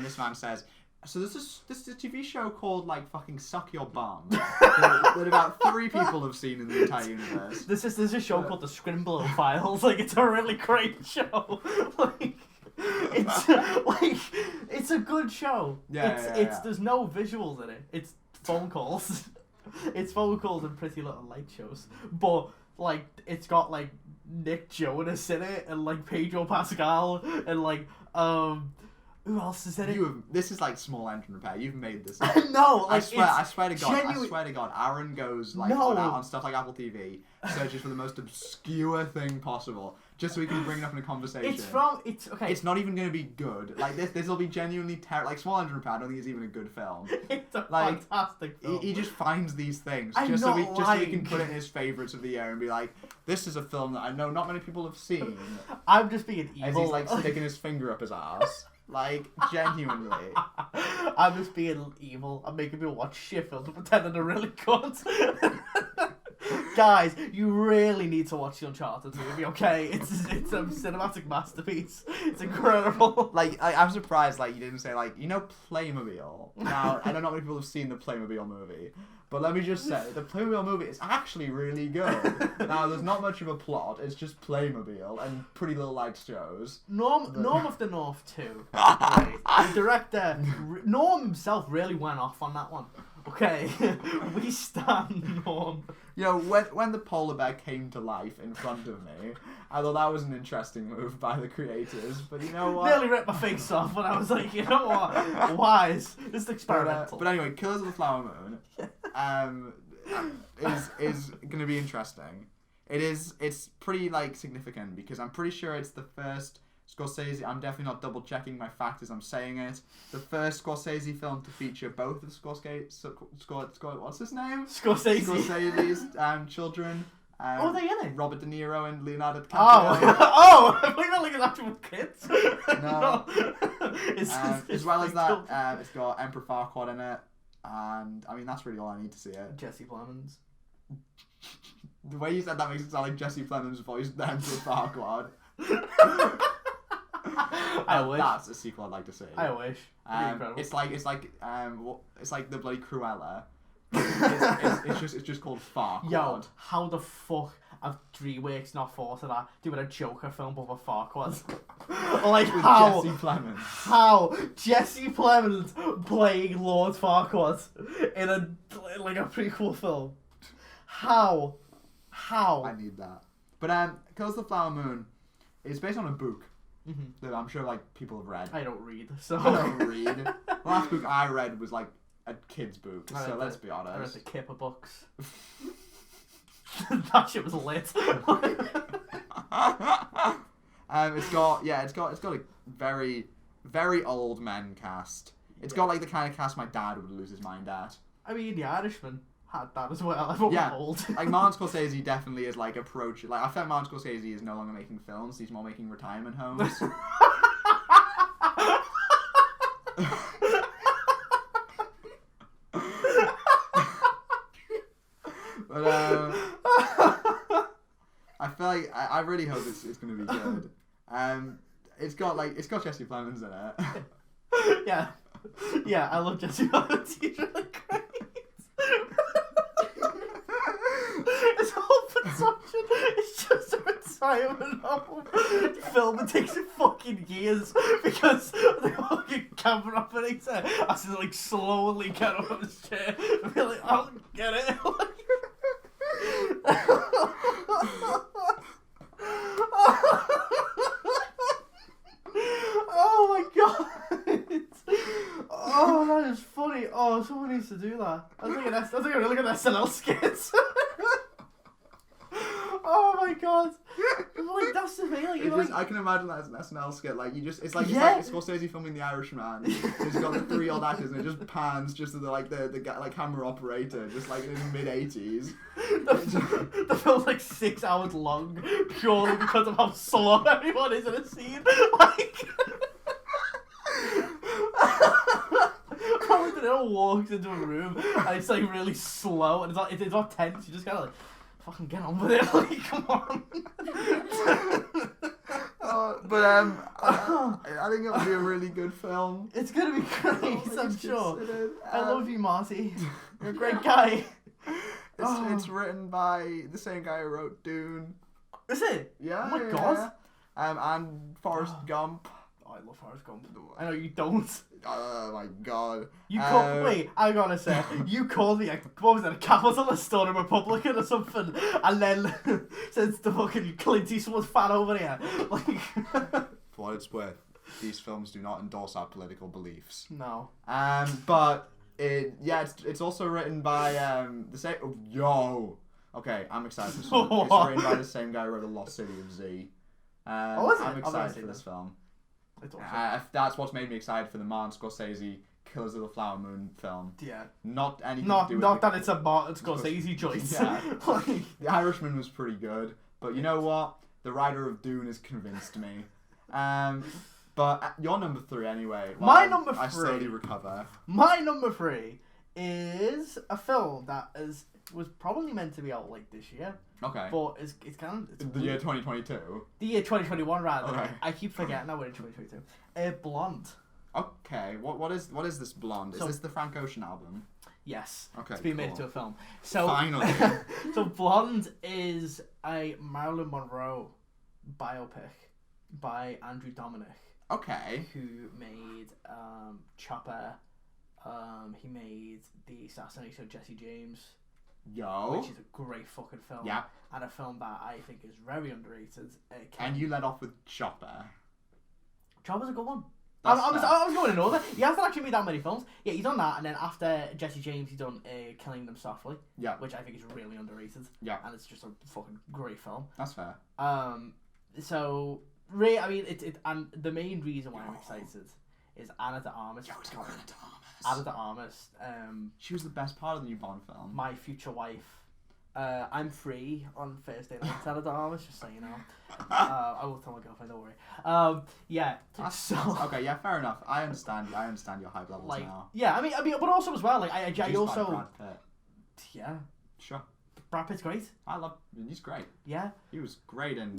this man says, so this is a TV show called fucking Suck Your Bum that about 3 people have seen in the entire universe. There's a show called The Scrimble Files. It's a really great show. It's a good show. There's no visuals in it. It's phone calls. It's phone calls and Pretty Little Light shows. But it's got Nick Jonas in it and Pedro Pascal and who else is in it? This is Small Engine Repair. You've made this. No, I swear to God, Aaron goes on stuff like Apple TV, searches for the most obscure thing possible, just so we can bring it up in a conversation. It's okay. It's not even going to be good. This will be genuinely terrible. Small Engine Repair, I don't think it's even a good film. It's a fantastic film. He just finds these things just so he can put it in his favourites of the year and be like, this is a film that I know not many people have seen. I'm just being evil. As he's sticking his finger up his ass. Genuinely. I'm just being evil. I'm making people watch shit films and pretending they're really good. Guys, you really need to watch the Uncharted movie, okay? It's a cinematic masterpiece. It's incredible. I'm surprised, you didn't say, Playmobil. Now, I don't know how many people have seen the Playmobil movie, but let me just say, the Playmobil movie is actually really good. Now, there's not much of a plot. It's just Playmobil and Pretty Little Lights shows. Norm of the North 2. Right. The director, Norm himself, really went off on that one. Okay, we stand Norm. When the polar bear came to life in front of me, I thought that was an interesting move by the creators. But you know what? Nearly ripped my face off when I was like, you know what? Wise. This is experimental. But anyway, Killers of the Flower Moon is going to be interesting. It's pretty significant because I'm pretty sure it's the first Scorsese. I'm definitely not double checking my fact as I'm saying it. The first Scorsese film to feature both of what's his name? Scorsese's children. Are they in it? Robert De Niro and Leonardo DiCaprio. I think they're like actual kids. No. As well as that, it's got Emperor Farquaad in it, and I mean that's really all I need to see it. Jesse Plemons. The way you said that makes it sound like Jesse Plemons voiced the Emperor Farquaad. I wish. That's a sequel I'd like to see. I wish. It's like the bloody Cruella. It's just called Farquaad. Yo, how the fuck have DreamWorks not thought of that? Doing a Joker film with a Farquaad. How? Jesse Plemons. How Jesse Plemons playing Lord Farquaad in a prequel film? How? I need that. But Killers of the Flower Moon is based on a book that I'm sure people have read. I don't read, so I don't read. The last book I read was a kid's book, so let's be honest. I read the Kipper books. That shit was lit. It's got a very, very old men cast. It's got the kind of cast my dad would lose his mind at. I mean, The Irishman had that as well. Everyone was old. Martin Scorsese definitely is approach. I feel Martin Scorsese is no longer making films. He's more making retirement homes. But I feel I really hope it's going to be good. It's got Jesse Plemons in it. Yeah, I love Jesse Plemons. He's really great. His whole production is just a retirement home film. It takes fucking years because the fucking camera operator has to slowly get up on his chair and be like, I'll get it. SNL skits. Oh my god! Like that's the thing. Like, I can imagine that as an SNL skit. Like it's like Scorsese filming The Irishman. He's got the 3 old actors, and it just pans just to the guy, like camera operator, just like in the mid-80s. The film's like 6 hours long, purely because of how slow everyone is in a scene. Like. Colin De Niro walks into a room and it's like really slow and it's not tense. You just gotta like fucking get on with it. Like, come on. I think it'll be a really good film. It's gonna be great, I'm sure. I love you, Marty. You're a great guy. It's written by the same guy who wrote Dune. Is it? Yeah. Oh my god. And Forrest Gump. Oh, I love Forrest Gump. I know you don't. Oh my god. Wait, I gotta say, you called me what was it, a capitalist or a Republican or something, and then since the fucking Clint Eastwood fan over here, like. For what it's worth, these films do not endorse our political beliefs. No. But it's also written by the same. Oh, yo. Okay, I'm excited for this one. It's written by the same guy who wrote The Lost City of Z. I'm excited for this film. That's what's made me excited for the Martin Scorsese Killers of the Flower Moon film. Yeah. Not anything to do with not that it's a Martin Scorsese choice. Yeah. The Irishman was pretty good, but you know what? The writer of Dune has convinced me. But your number 3 anyway. My number 3. I slowly recover. My number 3 is a film that was probably meant to be out like this year. Okay. But it's kind of... The year 2022? The year 2021, rather. Okay. I keep forgetting that we're in 2022. Blonde. Okay. What is this Blonde? Is this the Frank Ocean album? Yes. Okay, it's been made into a film. So finally. So Blonde is a Marilyn Monroe biopic by Andrew Dominic. Okay. Who made Chopper. He made The Assassination of Jesse James. Yo. Which is a great fucking film. Yeah. And a film that I think is very underrated. And you led off with Chopper. Chopper's a good one. I was going in order. He hasn't actually made that many films. Yeah, he's done that, and then after Jesse James, he's done Killing Them Softly. Yeah. Which I think is really underrated. Yeah. And it's just a fucking great film. That's fair. So, and the main reason why I'm excited is Ana de Armas. Yo, it's got Ana de Armas. Ana de Armas. She was the best part of the new Bond film. My future wife. I'm free on Thursday nights, Ana de Armas, just so you know. I will tell my girlfriend, don't worry. Yeah. Okay, yeah, fair enough. I understand your hype levels now. Yeah, I mean, but also as well, like I also. Brad Pitt. Yeah. Sure. Brad Pitt's great. He's great. Yeah. He was great in.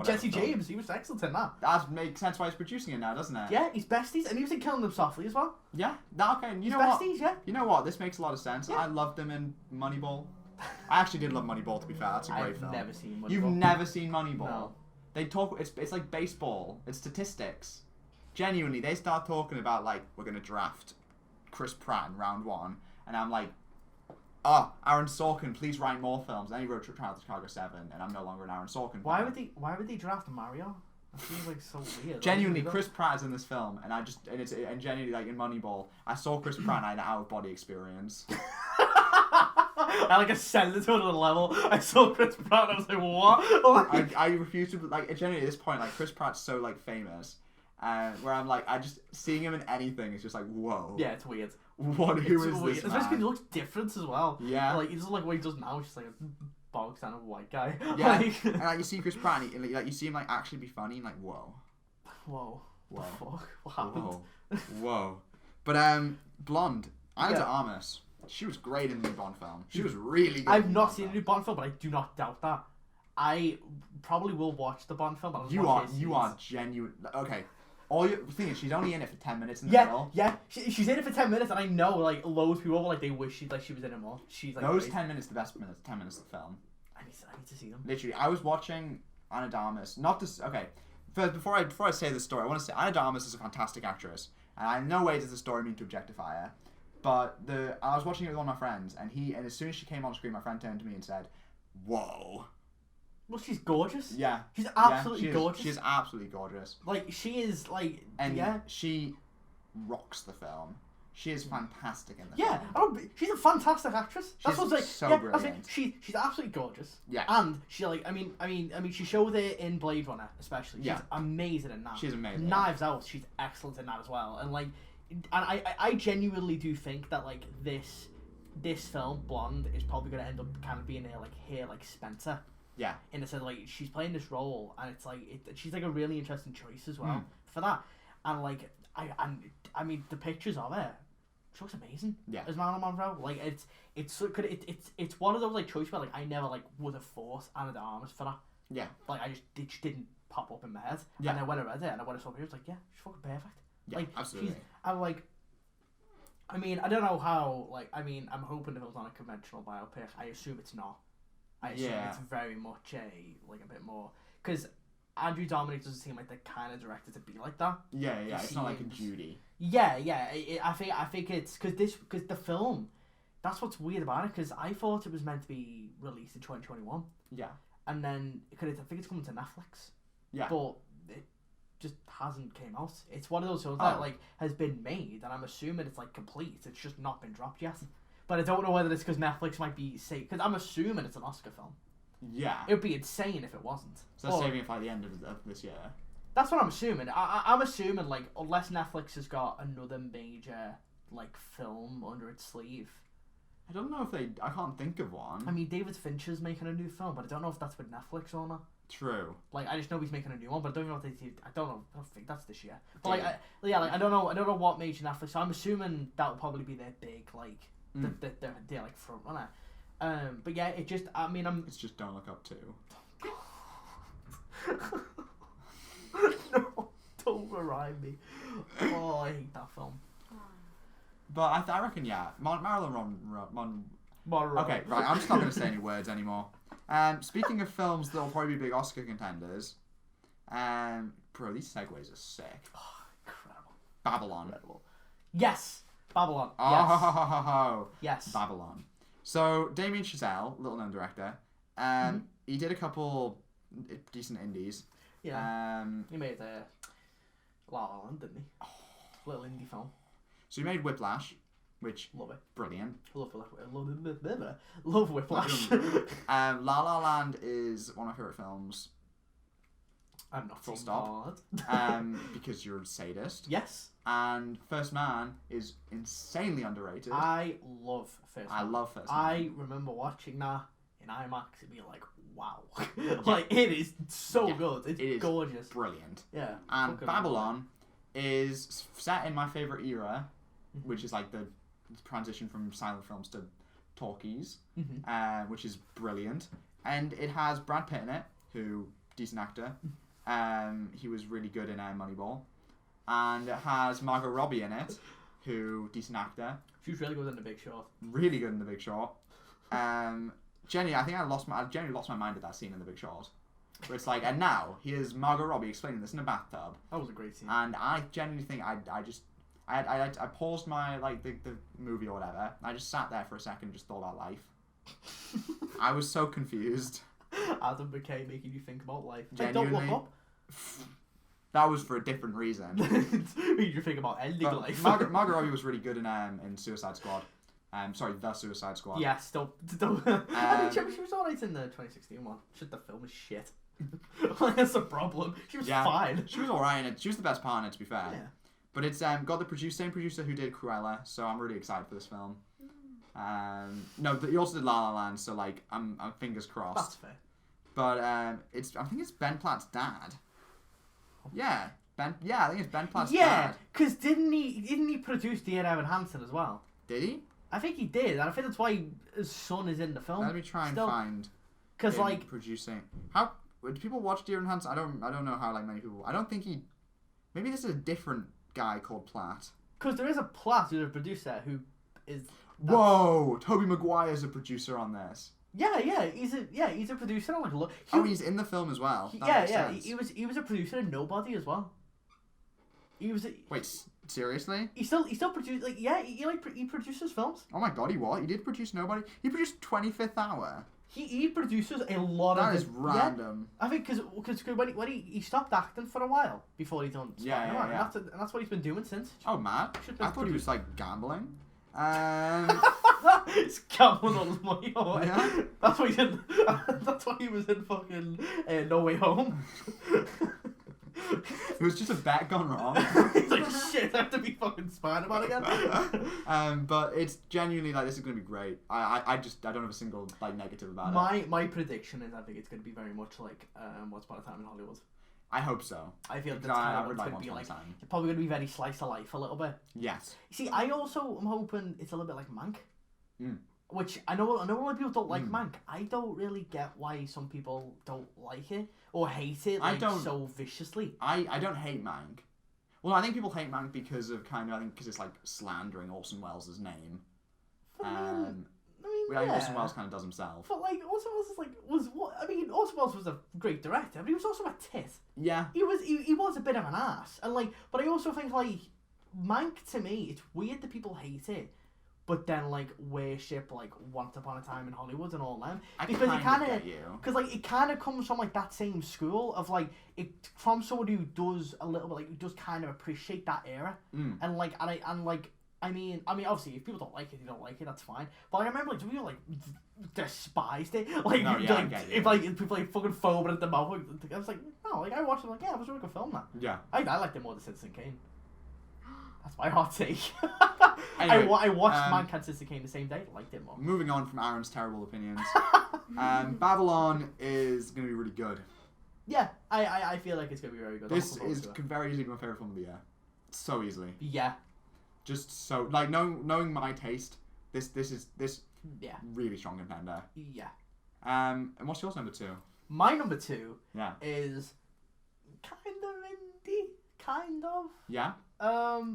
Jesse James, he was excellent in that. That makes sense why he's producing it now, doesn't it? Yeah, he's besties, and he was in Killing Them Softly as well. Yeah, okay, and you know besties, what? Yeah. You know what? This makes a lot of sense. Yeah. I loved him in Moneyball. I actually did love Moneyball, to be fair. That's a great film. I've never seen Moneyball. You've never seen Moneyball? No. They talk. It's like baseball. It's statistics. Genuinely, they start talking about like we're gonna draft Chris Pratt in round 1, and I'm like. Aaron Sorkin, please write more films. Then he wrote Trial of Chicago 7, and I'm no longer an Aaron Sorkin fan. Why would they draft Mario? That seems like so weird. Genuinely, Chris Pratt is in this film, and genuinely like in Moneyball, I saw Chris Pratt and I had an out of body experience. I like ascended to another level. I saw Chris Pratt and I was like, what? I refuse to like genuinely at this point like Chris Pratt's so like famous, where I'm like I just seeing him in anything is just like whoa. Yeah, it's weird. Who is this man? Especially because he looks different as well. Yeah. Like, he doesn't look what he does now. He's just like a bog standard white guy. Yeah. And like, you see Chris Pratt and like, you see him like actually be funny and like, whoa. Whoa. Whoa. The fuck? What happened? Whoa. But, Blonde. Ana de Armas. She was great in the new Bond film. She was really good. I've not seen a new Bond film, but I do not doubt that. I probably will watch the Bond film. But you are genuine. Okay. All the thing is, she's only in it for 10 minutes in the film. Yeah, she's in it for 10 minutes, and I know like loads of people like they wish she was in it more. She's like those 10 minutes, the best 10 minutes of the film. I need to see them. Literally, I was watching Ana de Armas. Not to okay. First, before I say this story, I want to say Ana de Armas is a fantastic actress, and in no way does the story mean to objectify her. But I was watching it with one of my friends, and as soon as she came on screen, my friend turned to me and said, "Whoa." Well, she's gorgeous. Yeah. She's absolutely gorgeous. She's absolutely gorgeous. Like, she is, like, and she rocks the film. She is fantastic in the Yeah, film. she's a fantastic actress. That's She's what's like. so Yeah, brilliant. she's absolutely gorgeous. Yeah. And she I mean, she showed it in Blade Runner, especially. She's amazing in that. She's amazing. Knives Out, she's excellent in that as well. And I genuinely do think that this film, Blonde, is probably going to end up kind of being her Spencer. Yeah. In a sense, she's playing this role, and it's she's a really interesting choice as well for that. And I mean, the pictures of her, she looks amazing. Yeah. As Marilyn Monroe, it's one of those choices where I never would have thought Anna de Armas for that. Yeah. It just didn't pop up in my head. Yeah. And then when I read it and when I saw her, I was like, yeah, she's fucking perfect. Yeah, absolutely. I mean, I don't know how. I'm hoping if it was on a conventional biopic. I assume it's not. I assume it's very much a bit more, because Andrew Dominic doesn't seem like the kind of director to be like that. Yeah. It's not like a Judy. Yeah. I think it's because the film. That's what's weird about it, because I thought it was meant to be released in 2021. Yeah. And then I think it's coming to Netflix. Yeah. But it just hasn't came out. It's one of those films that has been made, and I'm assuming it's complete. It's just not been dropped yet. But I don't know whether it's because Netflix might be safe, because I'm assuming it's an Oscar film. Yeah. It would be insane if it wasn't. So they're saving it for the end of this year. That's what I'm assuming. I'm assuming unless Netflix has got another major film under its sleeve. I don't know if I can't think of one. I mean, David Fincher's making a new film, but I don't know if that's with Netflix or not. True. I just know he's making a new one, but I don't know if I don't think that's this year. But I don't know what major Netflix. So I'm assuming that will probably be their big their front runner. But yeah, it just It's just Don't Look Up 2. No, don't remind me. Oh, I hate that film. But I reckon, Marilyn Monroe. Okay, right, I'm just not going to say any words anymore. Speaking of films that will probably be big Oscar contenders, bro, these segues are sick. Oh, incredible. Babylon. Incredible. Yes! Babylon. Oh, yes. Babylon. So, Damien Chazelle, little-known director, he did a couple decent indies. Yeah. He made La La Land, didn't he? Oh. Little indie film. So he made Whiplash, which love it. Brilliant. Love Whiplash. La La Land is one of my favorite films. I'm not full stop. Because you're a sadist. Yes. And First Man is insanely underrated. I love First Man. I love First Man. I remember watching that in IMAX and being like, wow. It is so good. It's gorgeous. Brilliant. Yeah. And Babylon is set in my favorite era, which is the transition from silent films to talkies, which is brilliant. And it has Brad Pitt in it, who, decent actor. He was really good in Moneyball. And it has Margot Robbie in it, who, decent actor. She was really good in The Big Short. Really good in The Big Short. Jenny, I think I genuinely lost my mind at that scene in The Big Short. Where it's and now, here's Margot Robbie explaining this in a bathtub. That was a great scene. And I genuinely think I paused my, the movie or whatever. I just sat there for a second and just thought about life. I was so confused. Adam McKay making you think about life. Genuinely. Don't look up. That was for a different reason. Made you think about ending life. Margot Robbie was really good in Suicide Squad. The Suicide Squad. Yes, don't. I think she was alright in the 2016 one. Just the film is shit. That's the problem. She was fine. She was alright in it. She was the best part in it, to be fair. Yeah. But it's got the same producer who did Cruella, so I'm really excited for this film. He also did La La Land, so I'm fingers crossed. That's fair. But I think it's Ben Platt's dad. Yeah, I think it's Ben Platt's dad. Yeah, because didn't he produce Dear Evan Hansen as well? Did he? I think he did, and I think that's why his son is in the film. Let me try and find. Because producing. How do people watch Dear Evan Hansen? I don't know how many people. I don't think he. Maybe this is a different guy called Platt. Because there is a Platt who's a producer who is. Whoa! Tobey Maguire's a producer on this. Yeah, he's a producer on he's in the film as well. He was a producer in Nobody as well. He was. Wait, seriously? He still produced he produces films. Oh my god, he did produce Nobody. He produced 25th Hour. He produces a lot of... That is random. Yeah, I think because when he stopped acting for a while before he done Spider-Man, and that's what he's been doing since. Oh, man. I thought he was, like, gambling. He's gambling on his money away. Yeah. That's what he did. That's why he was in fucking No Way Home. It was just a bet gone wrong. He's like, shit, I have to be fucking Spider-Man again. But it's genuinely like, this is going to be great. I don't have a single like negative about it. My prediction is I think it's going to be very much like Once Upon a Time in Hollywood. I hope so. I feel that's kind of would what's like going to be like. time. It's probably going to be very slice of life a little bit. Yes. You see, I also am hoping it's a little bit like Mank. Mm. Which I know a lot of people don't like Mank. I don't really get why some people don't like it or hate it so viciously. I don't hate Mank. Well, I think people hate Mank because of because it's like slandering Orson Welles' name. I think Orson Welles kind of does himself. But like Orson Welles is Orson Welles was a great director, but he was also a tit. Yeah. He was a bit of an ass, and but I also think like Mank, to me, it's weird that people hate it. But then, like, worship, like, Once Upon a Time in Hollywood and all them. Because it kind of... Because, like, it kind of comes from, like, that same school of, like... From someone who does a little bit, like, who does kind of appreciate that era. Mm. And, like... I mean, obviously, if people don't like it, they don't like it, that's fine. But like, I remember, like, some people, like, despised it. Like, if people, like, fucking foaming at the mouth. I was like, no, like, I watched it, like, yeah, it was a really good film, that. Yeah. I liked it more than Citizen Kane. That's my hot take. Anyway, I watched Mank and Citizen Kane the same day. Liked it more. Moving on from Aaron's terrible opinions, Babylon is going to be really good. Yeah, I feel like it's going to be very good. This is very easily my favorite film of the year. So easily. Yeah. Just so like knowing my taste, this yeah, really strong contender. Yeah. And what's yours number 2? My number 2 yeah is kind of indie, kind of. Yeah.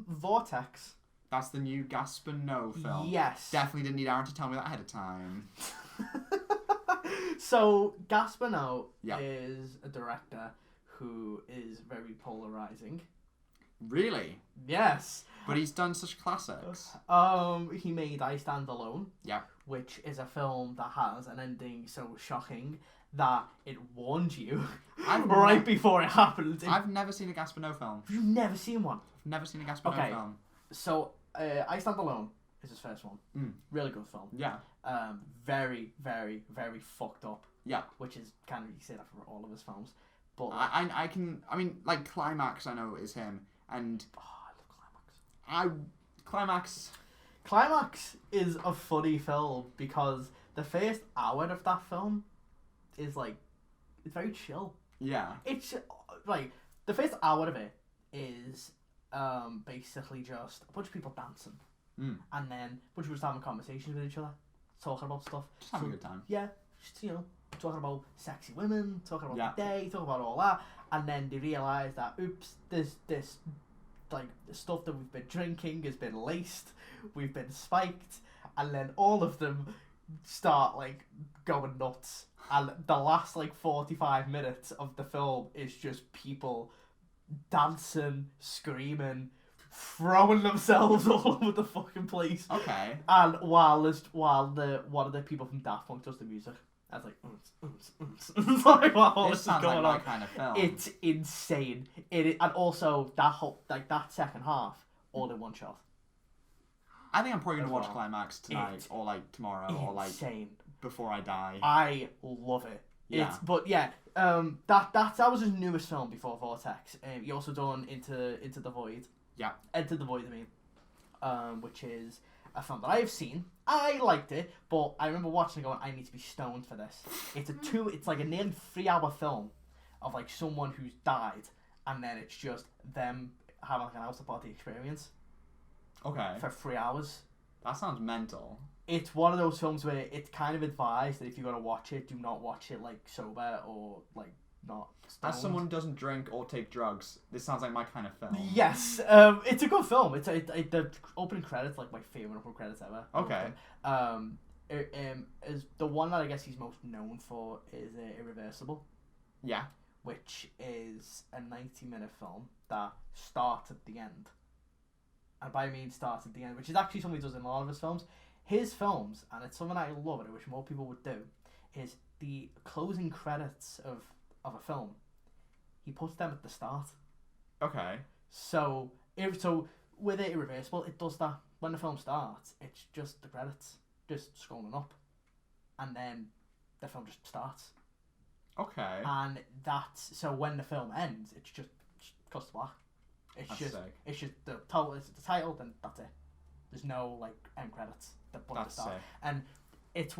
Vortex. That's the new Gaspar Noé film. Yes. Definitely didn't need Aaron to tell me that ahead of time. So Gaspar Noé is a director who is very polarizing. Really? Yes. But he's done such classics. He made I Stand Alone. Yeah. Which is a film that has an ending so shocking that it warned you before it happened. I've never seen a Gaspar Noé film. You've never seen one? I've never seen a Gaspar Noé film. So, I Stand Alone is his first one. Mm. Really good film. Yeah. Very, very, very fucked up. Yeah. Which is kind of, you say that for all of his films. But I mean, like, Climax I know is him. And I love Climax. Climax is a funny film because the first hour of that film is like, it's very chill. Yeah. It's like the first hour of it is basically just a bunch of people dancing, and then a bunch of people having conversations with each other, talking about stuff. Just having a good time. Yeah, just talking about sexy women, talking about the day, talking about all that, and then they realise that oops, this like the stuff that we've been drinking has been laced, we've been spiked, and then all of them start like going nuts, and the last like 45 minutes of the film is just people dancing, screaming, throwing themselves all over the fucking place. Okay. And while one of the people from Daft Punk does the music. I was like, like, wow, this sounds like my kind of film. It's insane. And also that second half, all in one shot. I think I'm probably gonna watch Climax tonight, or like tomorrow, or like before I die. I love it. Yeah. That was his newest film before Vortex. He also done Into the Void. Yeah. Enter the Void, I mean, which is a film that I have seen. I liked it, but I remember watching it going, I need to be stoned for this. It's like a nearly 3-hour film of like someone who's died, and then it's just them having like an house party experience. Okay. For 3 hours. That sounds mental. It's one of those films where it's kind of advised that if you're gonna watch it, do not watch it like sober or like not stoned. As someone who doesn't drink or take drugs, this sounds like my kind of film. Yes, it's a good film. The opening credits like my favorite opening credits ever. Okay. Is the one that I guess he's most known for is Irreversible. Yeah. Which is a 90-minute film that starts at the end. And by I mean starts at the end, which is actually something he does in a lot of his films. His films, and it's something I love and I wish more people would do, is the closing credits of a film. He puts them at the start. Okay. So with it irreversible, it does that. When the film starts, it's just the credits, just scrolling up, and then the film just starts. Okay. And that's so when the film ends, it's just cuts to black. It's just the title. It's the title, then that's it. There's no like end credits. That's sick. And it's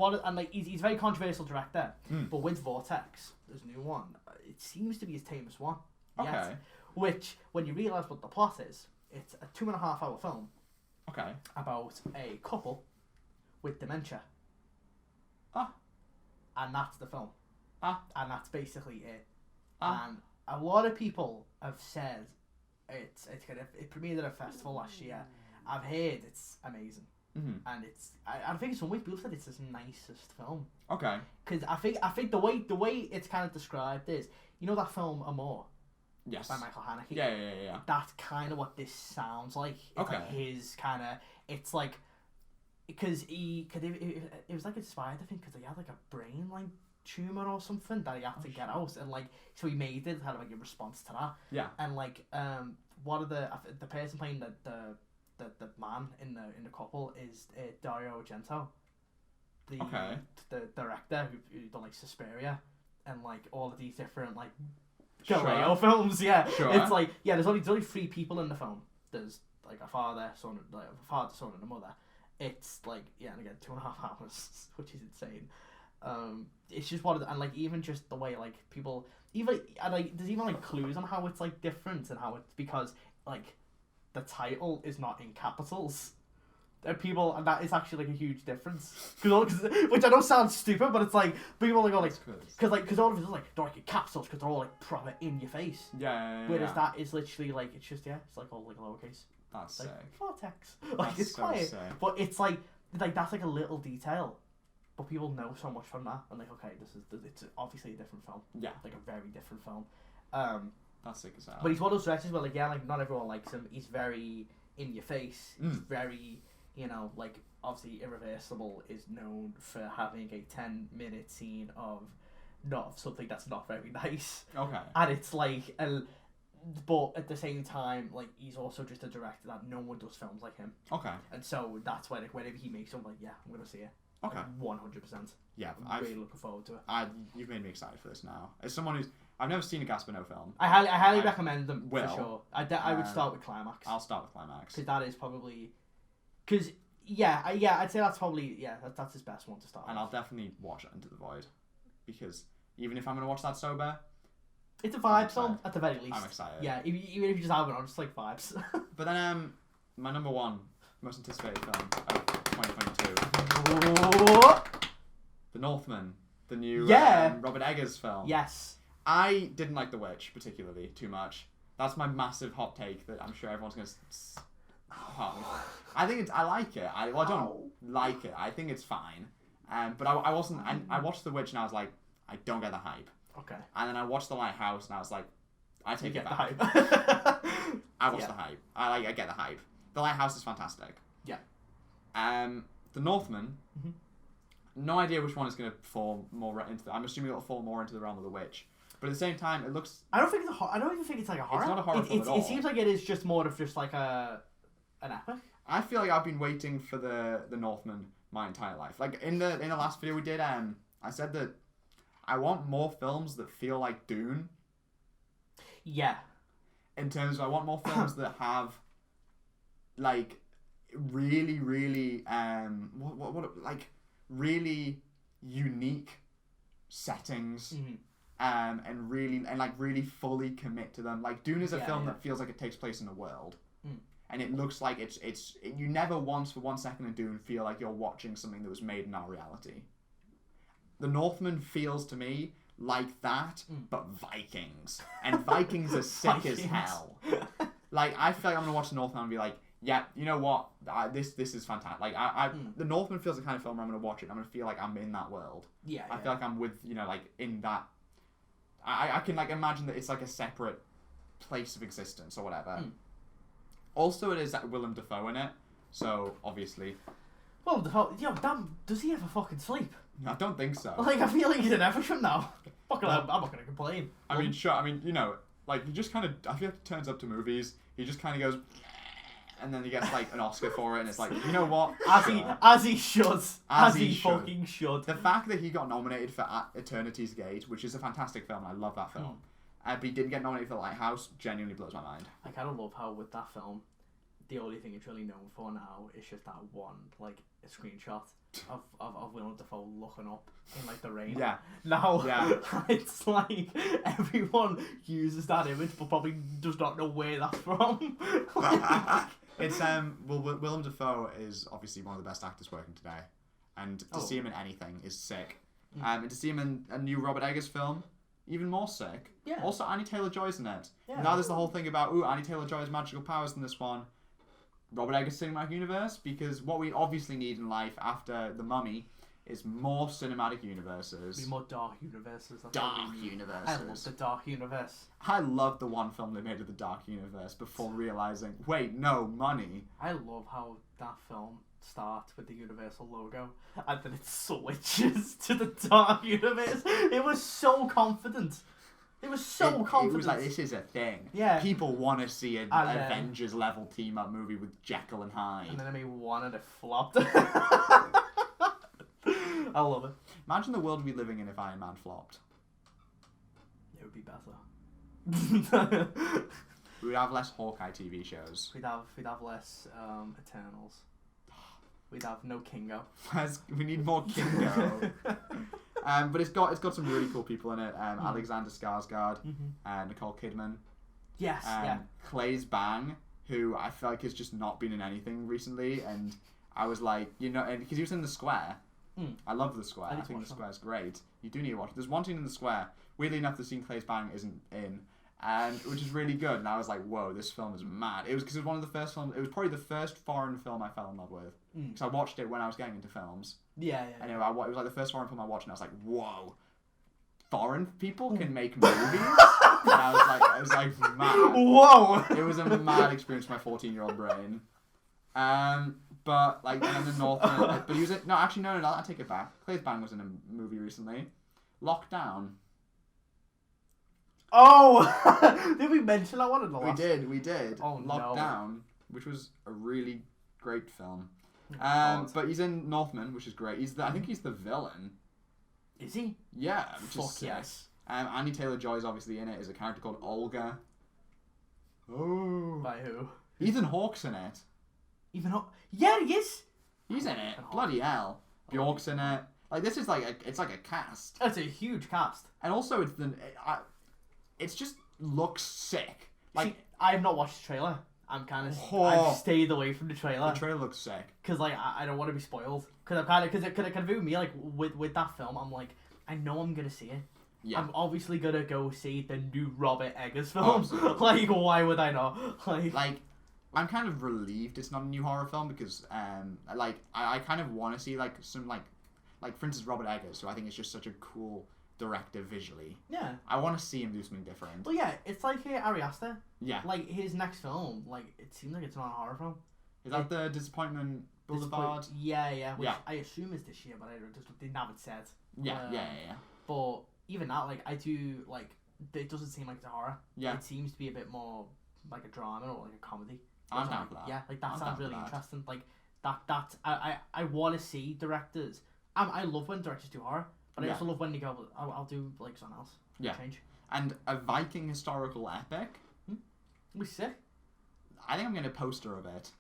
he's a very controversial director. But with Vortex, there's a new one. It seems to be his tamest one. Okay. Yet, which, when you realise what the plot is, it's a 2.5 hour film. Okay. About a couple with dementia. Ah. And that's the film. Ah. And that's basically it. Ah. And a lot of people have said it premiered at a festival last year. I've heard it's amazing. Mm-hmm. And I think in some ways people said it's his nicest film. Okay. Because I think the way it's kind of described is, you know that film Amour? Yes. By Michael Haneke? Yeah. That's kind of what this sounds like. It's okay. like his kind of, it's like, because it was like inspired, I think, because he had like a brain like tumor or something that he had to get out, and like, so he made it kind of like a response to that. Yeah. And like, one of the person playing the man in the couple is Dario Argento, the director who done like Suspiria and like all of these different like Galileo films. Yeah, sure. It's like there's only 3 people in the film. There's like a father, son, and a mother. It's like and again 2.5 hours, which is insane. It's just and like even just the way like people like there's even like clues on how it's like different and how it's because like the title is not in capitals. And that is actually like a huge difference. Which I know sounds stupid, but it's like people like go like because all of it is like they're like in capitals because they're all like proper in your face. Yeah. Whereas that is literally like it's just it's like all like lowercase. That's like, sick. Vortex. Like that's it's so quiet, sick. but it's like that's like a little detail. But people know so much from that, and like, okay, it's obviously a different film. Yeah, like a very different film. That's sick as hell. But he's one of those directors where, like, like not everyone likes him. He's very in your face. He's very, like obviously Irreversible is known for having a 10-minute scene of something that's not very nice. Okay. And it's like, but at the same time, like he's also just a director that no one does films like him. Okay. And so that's why, like, whenever he makes something, like, I'm gonna see it. Okay. Like, 100%. Yeah, I'm really looking forward to it. You've made me excited for this now. As someone I've never seen a Gaspar Noé film. I highly recommend them for sure. I would start with Climax. I'll start with Climax. Because that is probably, I'd say that's probably that's his best one to start. And with. I'll definitely watch Into the Void, because even if I'm gonna watch that sober, it's a vibe film at the very least. I'm excited. Yeah, even if you just have it on, just like vibes. But then my number one most anticipated film of 2022. The Northmen, the new Robert Eggers film. Yes. I didn't like The Witch particularly too much. That's my massive hot take that I'm sure everyone's gonna. I think I like it. I don't like it. I think it's fine. But I wasn't. I watched The Witch and I was like, I don't get the hype. Okay. And then I watched The Lighthouse and I was like, I take it back. The hype. I watched the hype. I get the hype. The Lighthouse is fantastic. Yeah. The Northmen. Mm-hmm. No idea which one is going to fall more into. I'm assuming it'll fall more into the realm of The Witch. But at the same time, it looks. I don't even think it's like a horror. It's not a horror film at all. It seems like it is just more of just like an epic. I feel like I've been waiting for the Northmen my entire life. Like in the last video we did, I said that I want more films that feel like Dune. Yeah. In terms of, I want more films that have like really really unique settings. Mm-hmm. And really fully commit to them. Like Dune is a film that feels like it takes place in a world, and it looks like it's you never once for 1 second in Dune feel like you're watching something that was made in our reality. The Northman feels to me like that, but Vikings, and Vikings are sick as hell. Like I feel like I'm gonna watch the Northman and be like, yeah, you know what, this is fantastic. Like the Northman feels the kind of film where I'm gonna watch it. I'm gonna feel like I'm in that world. Yeah. I feel like I'm with like in that. I can like imagine that it's like a separate place of existence or whatever. Also, it is Willem Dafoe in it, so obviously. Willem Dafoe, damn, does he ever fucking sleep? I don't think so. Like, I feel like he's in everything now. I'm not gonna complain. I mean, sure. I mean, you know, like he just kind of. I feel like he turns up to movies. He just kind of goes, and then he gets like an Oscar for it, and it's like, you know what? As he should. As he should. fucking should. The fact that he got nominated for Eternity's Gate, which is a fantastic film, I love that film, but he didn't get nominated for The Lighthouse, genuinely blows my mind. I kind of love how with that film, the only thing it's really known for now is just that one, like, a screenshot of Willem Dafoe looking up in, like, the rain. Yeah. Now, it's like, everyone uses that image, but probably does not know where that's from. It's, Willem Dafoe is obviously one of the best actors working today. And to see him in anything is sick. And to see him in a new Robert Eggers film, even more sick. Yeah. Also, Anya Taylor-Joy's in it. Yeah. Now there's the whole thing about, Anya Taylor-Joy has magical powers in this one. Robert Eggers' cinematic universe, because what we obviously need in life after The Mummy is more cinematic universes. More dark universes. Dark universes. I love the dark universe. I love the one film they made of the dark universe before realising, wait, no, money. I love how that film starts with the Universal logo and then it switches to the dark universe. It was so confident. It was so confident. It was like, this is a thing. Yeah. People want to see an Avengers level team up movie with Jekyll and Hyde. And then I made one and it flopped. I love it. Imagine the world we'd be living in if Iron Man flopped. It would be better. We would have less Hawkeye TV shows. We'd have less Eternals. We'd have no Kingo. We need more Kingo. But it's got some really cool people in it. Alexander Skarsgård, Nicole Kidman. Yes, yeah. Claes Bang, who I feel like has just not been in anything recently, and I was like, you know, because he was in The Square. I love The Square. I think The Square's great. You do need to watch it. There's one scene in The Square. Weirdly enough, the scene Claes Bang isn't in, and which is really good. And I was like, whoa, this film is mad. It was because it was one of the first films. It was probably the first foreign film I fell in love with. Because I watched it when I was getting into films. Yeah. Anyway, it was like the first foreign film I watched, and I was like, whoa, foreign people can make movies. And I was like, mad. Whoa! It was a mad experience for my 14-year-old brain. But like then the Northmen, but he was no, I take it back. Claes Bang was in a movie recently, Lockdown. Oh, did we mention that one in the last? We did. Oh, Lockdown, which was a really great film. But he's in Northmen, which is great. I think he's the villain. Is he? Yeah. Which Fuck is sick. yes. Anya Taylor-Joy is obviously in it. Is a character called Olga. Oh. By who? Ethan Hawke's in it. Yeah, he is. He's in it. Bloody hell. Bjork's in it. Like this is it's like a cast. It's a huge cast. And also it's just looks sick. Like see, I have not watched the trailer. I'm kind of I've stayed away from the trailer. The trailer looks sick. Because like I don't want to be spoiled. Because it can view me like with that film. I'm like I know I'm gonna see it. Yeah. I'm obviously gonna go see the new Robert Eggers film. Like why would I not? Like I'm kind of relieved it's not a new horror film because I kind of want to see like some like for instance Robert Eggers, who I think is just such a cool director visually. Yeah. I want to see him do something different. Well, yeah, it's like Ari Aster. Yeah. Like his next film, like it seems like it's not a horror film. Is that the Disappointment Boulevard? Yeah. Which I assume is this year, but I just didn't have it said. Yeah. But even that, like I do like it doesn't seem like it's a horror. Yeah. It seems to be a bit more like a drama or like a comedy. I'm down for that. Yeah, like that sounds really interesting. Like that I want to see directors. I love when directors do horror, but I also love when they go, I'll do like something else. Yeah. Change. And a Viking historical epic. We sick. I think I'm getting a poster of it.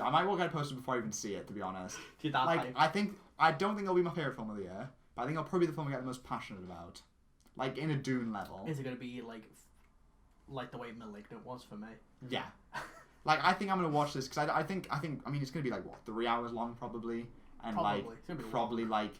I might well get a poster before I even see it, to be honest. Dude, that like I don't think it'll be my favourite film of the year, but I think it'll probably be the film I get the most passionate about. Like in a Dune level. Is it gonna be like the way Malignant was for me? Yeah. Like I think I'm gonna watch this because I think it's gonna be like 3 hours long probably, and probably like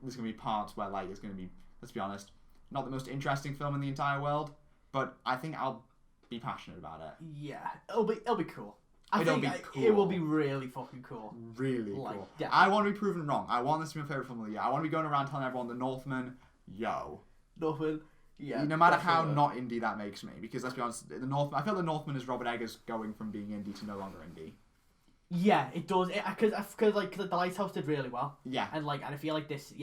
there's gonna be parts where like it's gonna be, let's be honest, not the most interesting film in the entire world, but I think I'll be passionate about it. Yeah, it'll be cool. It'll be cool. It will be really fucking cool. Really cool. Definitely. I want to be proven wrong. I want this to be my favorite film of the year. I want to be going around telling everyone the Northmen, Northmen. Yeah. No matter how not indie that makes me, because let's be honest, I feel the Northman is Robert Eggers going from being indie to no longer indie. Yeah, it does. Because like the Lighthouse did really well. Yeah. And I feel like this,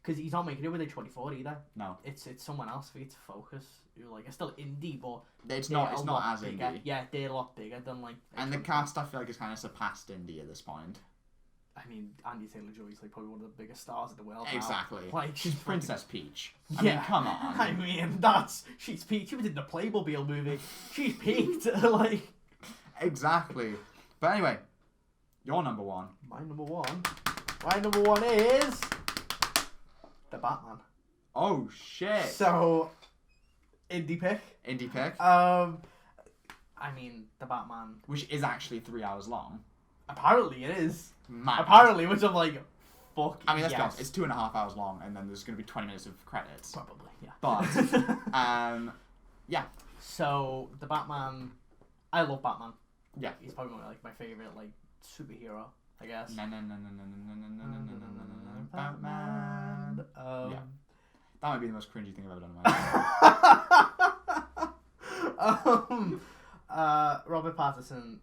because he's not making it with A24 either. No. It's someone else for you to focus. You're like, it's still indie, but It's not as bigger. indie. Yeah, they're a lot bigger than like. And the cast, I feel like, is kind of surpassed indie at this point. I mean, Andy Taylor-Joy's like probably one of the biggest stars in the world. Exactly. Now. Like she's Princess Peach. Yeah. I mean, come on. I mean, she's peaked. She was in the Playmobil movie. She's peaked. Like. Exactly. But anyway, your number one. My number one is the Batman. Oh shit. So, indie pick. I mean, the Batman, which is actually 3 hours long. Apparently it is. Mad. Apparently, which I'm like, fuck. I mean, let's be honest. It's 2.5 hours long, and then there's going to be 20 minutes of credits. Probably, yeah. But, yeah. So the Batman, I love Batman. Yeah. He's probably my favorite superhero, I guess. Batman. Yeah. That might be the most cringy thing I've ever done in my life. Robert Pattinson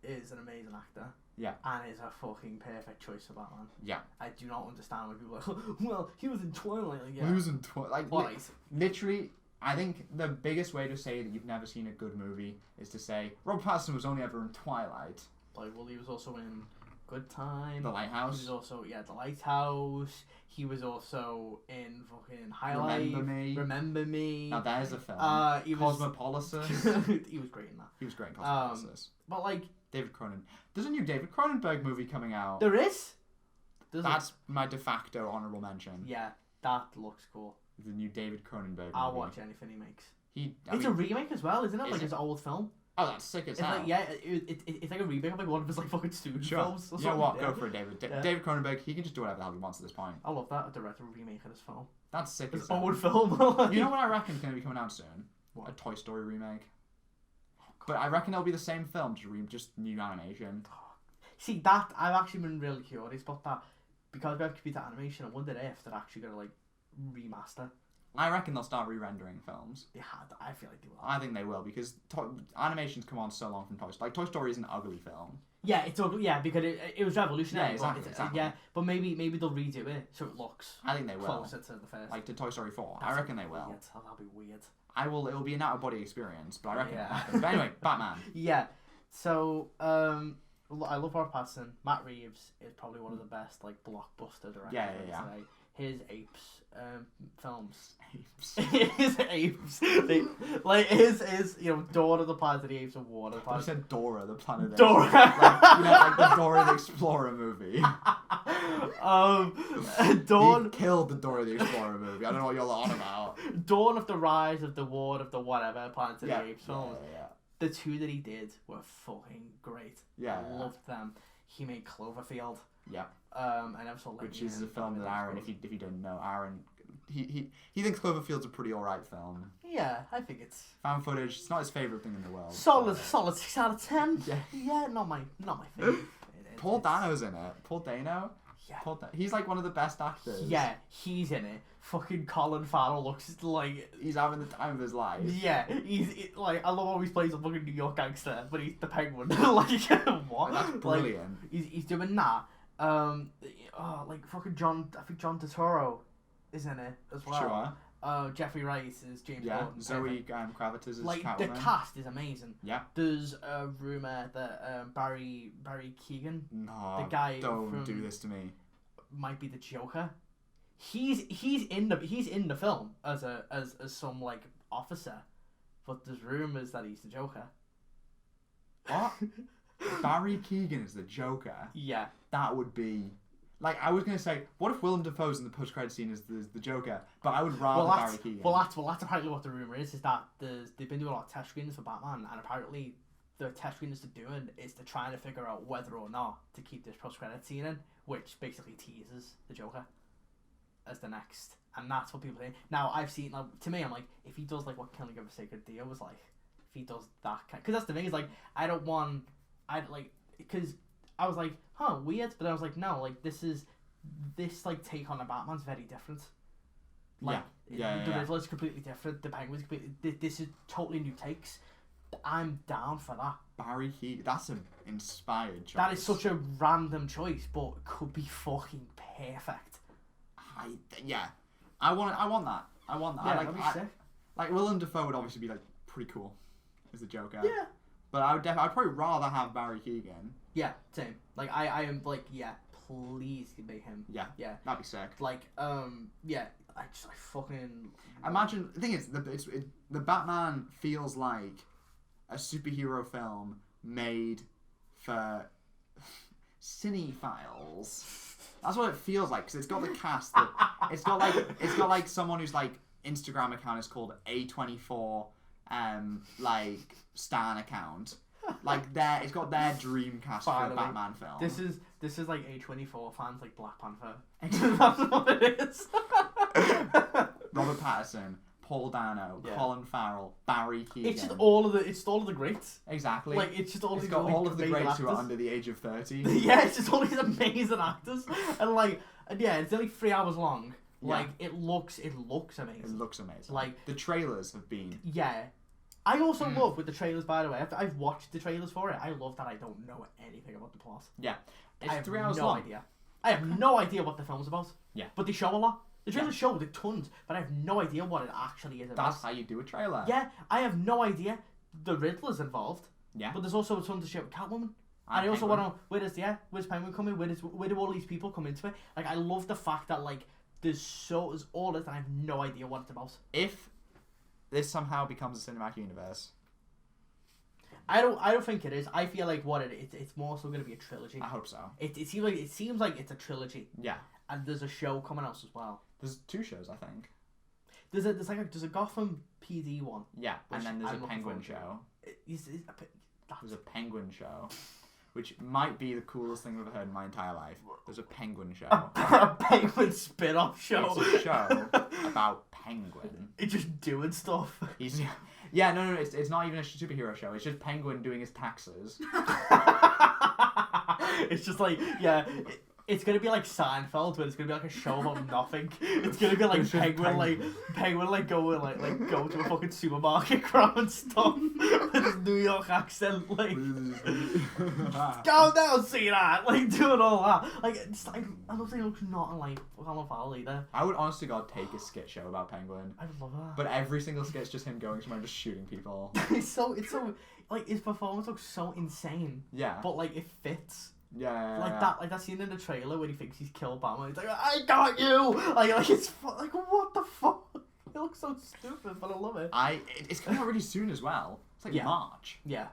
is an amazing actor. Yeah. And is a fucking perfect choice for Batman. Yeah. I do not understand when people are like, well, he was in Twilight. Like, yeah. Well, he was in Twilight. Literally, I think the biggest way to say that you've never seen a good movie is to say Robert Pattinson was only ever in Twilight. Well, he was also in Good Time. The Lighthouse. He was also, The Lighthouse. He was also in fucking Highlight. Remember Me. Now there's a film. Cosmopolisis. He was great in that. He was great in Cosmopolisis. But David Cronin. There's a new David Cronenberg movie coming out. There is? That's my de facto honourable mention. Yeah, that looks cool. The new David Cronenberg movie. I'll watch anything he makes. It's a remake as well, isn't it? His old film. Oh, that's sick as hell. It's like a remake of one of his fucking student films. You know what? Go for it, David. David Cronenberg, he can just do whatever the hell he wants at this point. I love that. A director remake of this film. That's sick as hell. Old film. You know what I reckon is going to be coming out soon? What? A Toy Story remake. But I reckon it'll be the same film, just new animation. See, that, I've actually been really curious about that. Because we have computer animation, I wonder if they're actually going to remaster. I reckon they'll start re-rendering films. I feel like they will. I think they will, because animation's come on so long from Toy Story. Toy Story is an ugly film. Yeah, it's ugly. Yeah, because it was revolutionary. Yeah, exactly. Yeah, but maybe they'll redo it so it looks. I think they will. Closer to the first. To Toy Story 4. I reckon they will. That'll be weird. It'll be an out of body experience, but I reckon it'll happen. But anyway, Batman. Yeah. So I love Robert Pattinson. Matt Reeves is probably one of the best blockbuster directors. Yeah. His Apes films. Apes. His Apes. His Dawn of the Planet of the Apes and War of the Planet. You said Dora, the Planet of the Dora. Apes. The Dora the Explorer movie. Dawn. He killed the Dora the Explorer movie. I don't know what you're on about. Dawn of the Rise of the War of the whatever Planet of the Apes films. Yeah. The two that he did were fucking great. Yeah. I loved them. He made Cloverfield. Yeah. I never saw Which is a film that Aaron, if you didn't know, Aaron, he thinks Cloverfield's a pretty alright film. Yeah, I think it's found footage. It's not his favourite thing in the world. Solid 6 out of 10. Yeah, not my favourite. Paul Dano's in it. Paul Dano. Yeah. He's one of the best actors. Yeah, he's in it. Fucking Colin Farrell looks like he's having the time of his life. Yeah, I love how he plays a fucking New York gangster, but he's the Penguin. What? That's brilliant. He's doing that. Fucking John. I think John Turturro is in it as well. Sure. Jeffrey Wright is James Gordon. Zoe Kravitz is Catwoman. The cast is amazing. Yeah. There's a rumor that Barry Keoghan, the guy don't do this to me, might be the Joker. He's in the film as some officer, but there's rumors that he's the Joker. What? Barry Keoghan is the Joker? Yeah. That would be... I was going to say, what if Willem Dafoe's in the post-credit scene as the Joker? But I would rather Barry Keoghan. Well, that's apparently what the rumour is that they've been doing a lot of test screenings for Batman, and apparently the test screenings they're doing is to try to figure out whether or not to keep this post-credit scene in, which basically teases the Joker as the next. And that's what people think. Now, I've seen, to me, I'm like, if he does, what Killing of a Sacred Deer was like, if he does that kind... Because that's the thing, is, because I was like, weird, but I was like, no, this take on the Batman's very different. The Riddler's completely different. The Penguin's completely... This is totally new takes. I'm down for that. Barry Keoghan, that's an inspired choice. That is such a random choice, but it could be fucking perfect. I want that. I want that. Yeah, I that'd be sick. like Willem Dafoe would obviously be like pretty cool as the Joker. Yeah. But I'd probably rather have Barry Keoghan. Yeah, same. Like I am like, yeah, please give me him. Yeah. Yeah. That'd be sick. Like, yeah, I fucking Imagine the thing is the Batman feels like a superhero film made for cinephiles. That's what it feels like because it's got the cast. It's got like someone who's like Instagram account is called A24 like Stan account. Like it's got their dream cast for a Batman film. This is like A24 fans like Black Panther. That's what it is. Robert Pattinson, Paul Dano, Colin Farrell, Barry Keoghan. It's just all of the greats. Exactly. Like it's just all it's these got all of the greats actors who are under the age of 30. Yeah, it's just all these amazing actors, and it's only 3 hours long. Like it looks amazing. It looks amazing. Like the trailers have been. Yeah. I also love with the trailers, by the way. I've watched the trailers for it. I love that I don't know anything about the plot. Yeah. It's 3 hours no long. idea. I have no idea what the film's about. Yeah. But they show a lot. The trailers show the tons, but I have no idea what it actually is about. That's how you do a trailer. Yeah, I have no idea. The Riddler's involved. Yeah. But there's also a ton of shit with Catwoman. And I also want to know where's Penguin come in? Where do all these people come into it? Like I love the fact that like there's all this and I have no idea what it's about. If this somehow becomes a cinematic universe. I don't think it is. I feel like it's more so going to be a trilogy. I hope so. It seems like it's a trilogy. Yeah. And there's a show coming out as well. There's 2 shows, I think. There's a Gotham PD one. Yeah, and then there's I'm a Penguin show. There's a Penguin show, which might be the coolest thing I've ever heard in my entire life. There's a Penguin show. A Penguin spin-off show. It's a show about Penguin. It's just doing stuff. No, it's not even a superhero show. It's just Penguin doing his taxes. It's just like, it's gonna be like Seinfeld, but it's gonna be like a show about nothing. It's gonna be like Penguin go to a fucking supermarket grabbing stuff with his New York accent, like go down, see that, like doing all that. Like it's like I don't think it looks not like Colin Farrell either. I would honest to God take a skit show about Penguin. I would love that. But every single skit's just him going somewhere and just shooting people. it's so like his performance looks so insane. Yeah. But like it fits. Yeah. Like that scene in the trailer where he thinks he's killed Batman. He's like, I got you. Like it's like what the fuck? It looks so stupid, but I love it. It's coming out really soon as well. It's like March. Yeah,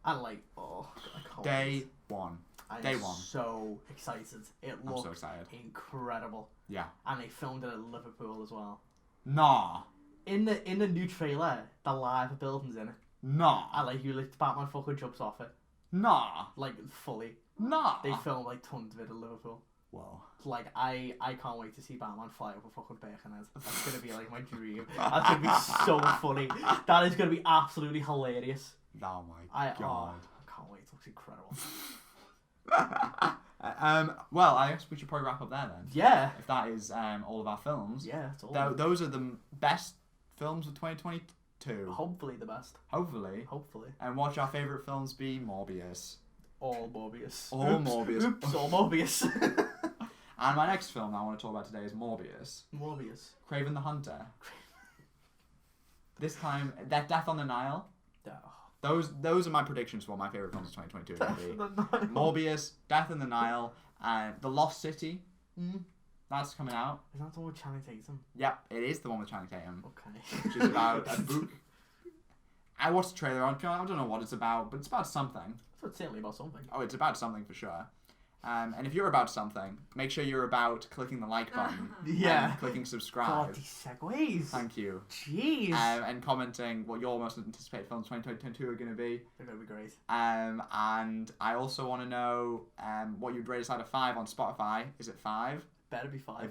and like I can't Day one. I'm so excited. It looks so excited. Incredible. Yeah. And they filmed it at Liverpool as well. Nah. In the new trailer, the live building's in it. Nah. And like Batman fucking jumps off it. Nah. Like fully. Nah. They filmed like tons of it in Liverpool. Whoa. Like I can't wait to see Batman fly over fucking Birkenhead. That's gonna be like my dream. That's gonna be so funny. That is gonna be absolutely hilarious. Oh my god. I can't wait. It looks incredible. Well, I guess we should probably wrap up there then. Yeah. If that is all of our films. Yeah, it's all. Those are the best films of 2022. Hopefully the best. Hopefully. And watch our favourite films be Morbius. All Morbius. Morbius. Oops, all Morbius. And my next film I want to talk about today is Morbius. Craven the Hunter. This time, Death on the Nile. Those are my predictions for what my favourite films of 2022 are going to be. Morbius, Death in the Nile, and The Lost City. That's coming out. Is that the one with Channing Tatum? Yep, it is the one with Channing Tatum. Okay. Which is about a book. I watched the trailer. I don't know what it's about, but it's about something. So it's certainly about something. Oh, it's about something for sure. And if you're about something, make sure you're about clicking the like button. Yeah. And clicking subscribe. God, these segues. Thank you. Jeez. And commenting what your most anticipated films 2022 are going to be. They're going to be great. And I also want to know what you'd rate us out of 5 on Spotify. Is it 5? Better be 5.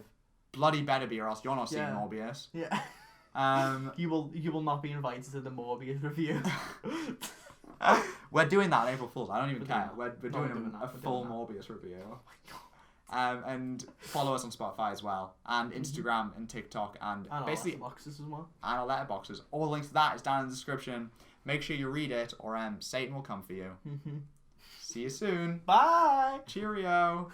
Bloody better be, or else you're not seeing Morbius. Yeah. You will not be invited to the Morbius review. We're doing that on April Fools. I don't even care. We're doing a full doing Morbius review. Oh my god. And follow us on Spotify as well, and Instagram and TikTok, and basically our letterboxes as well. And our letterboxes. All the links to that is down in the description. Make sure you read it, or Satan will come for you. See you soon. Bye. Cheerio.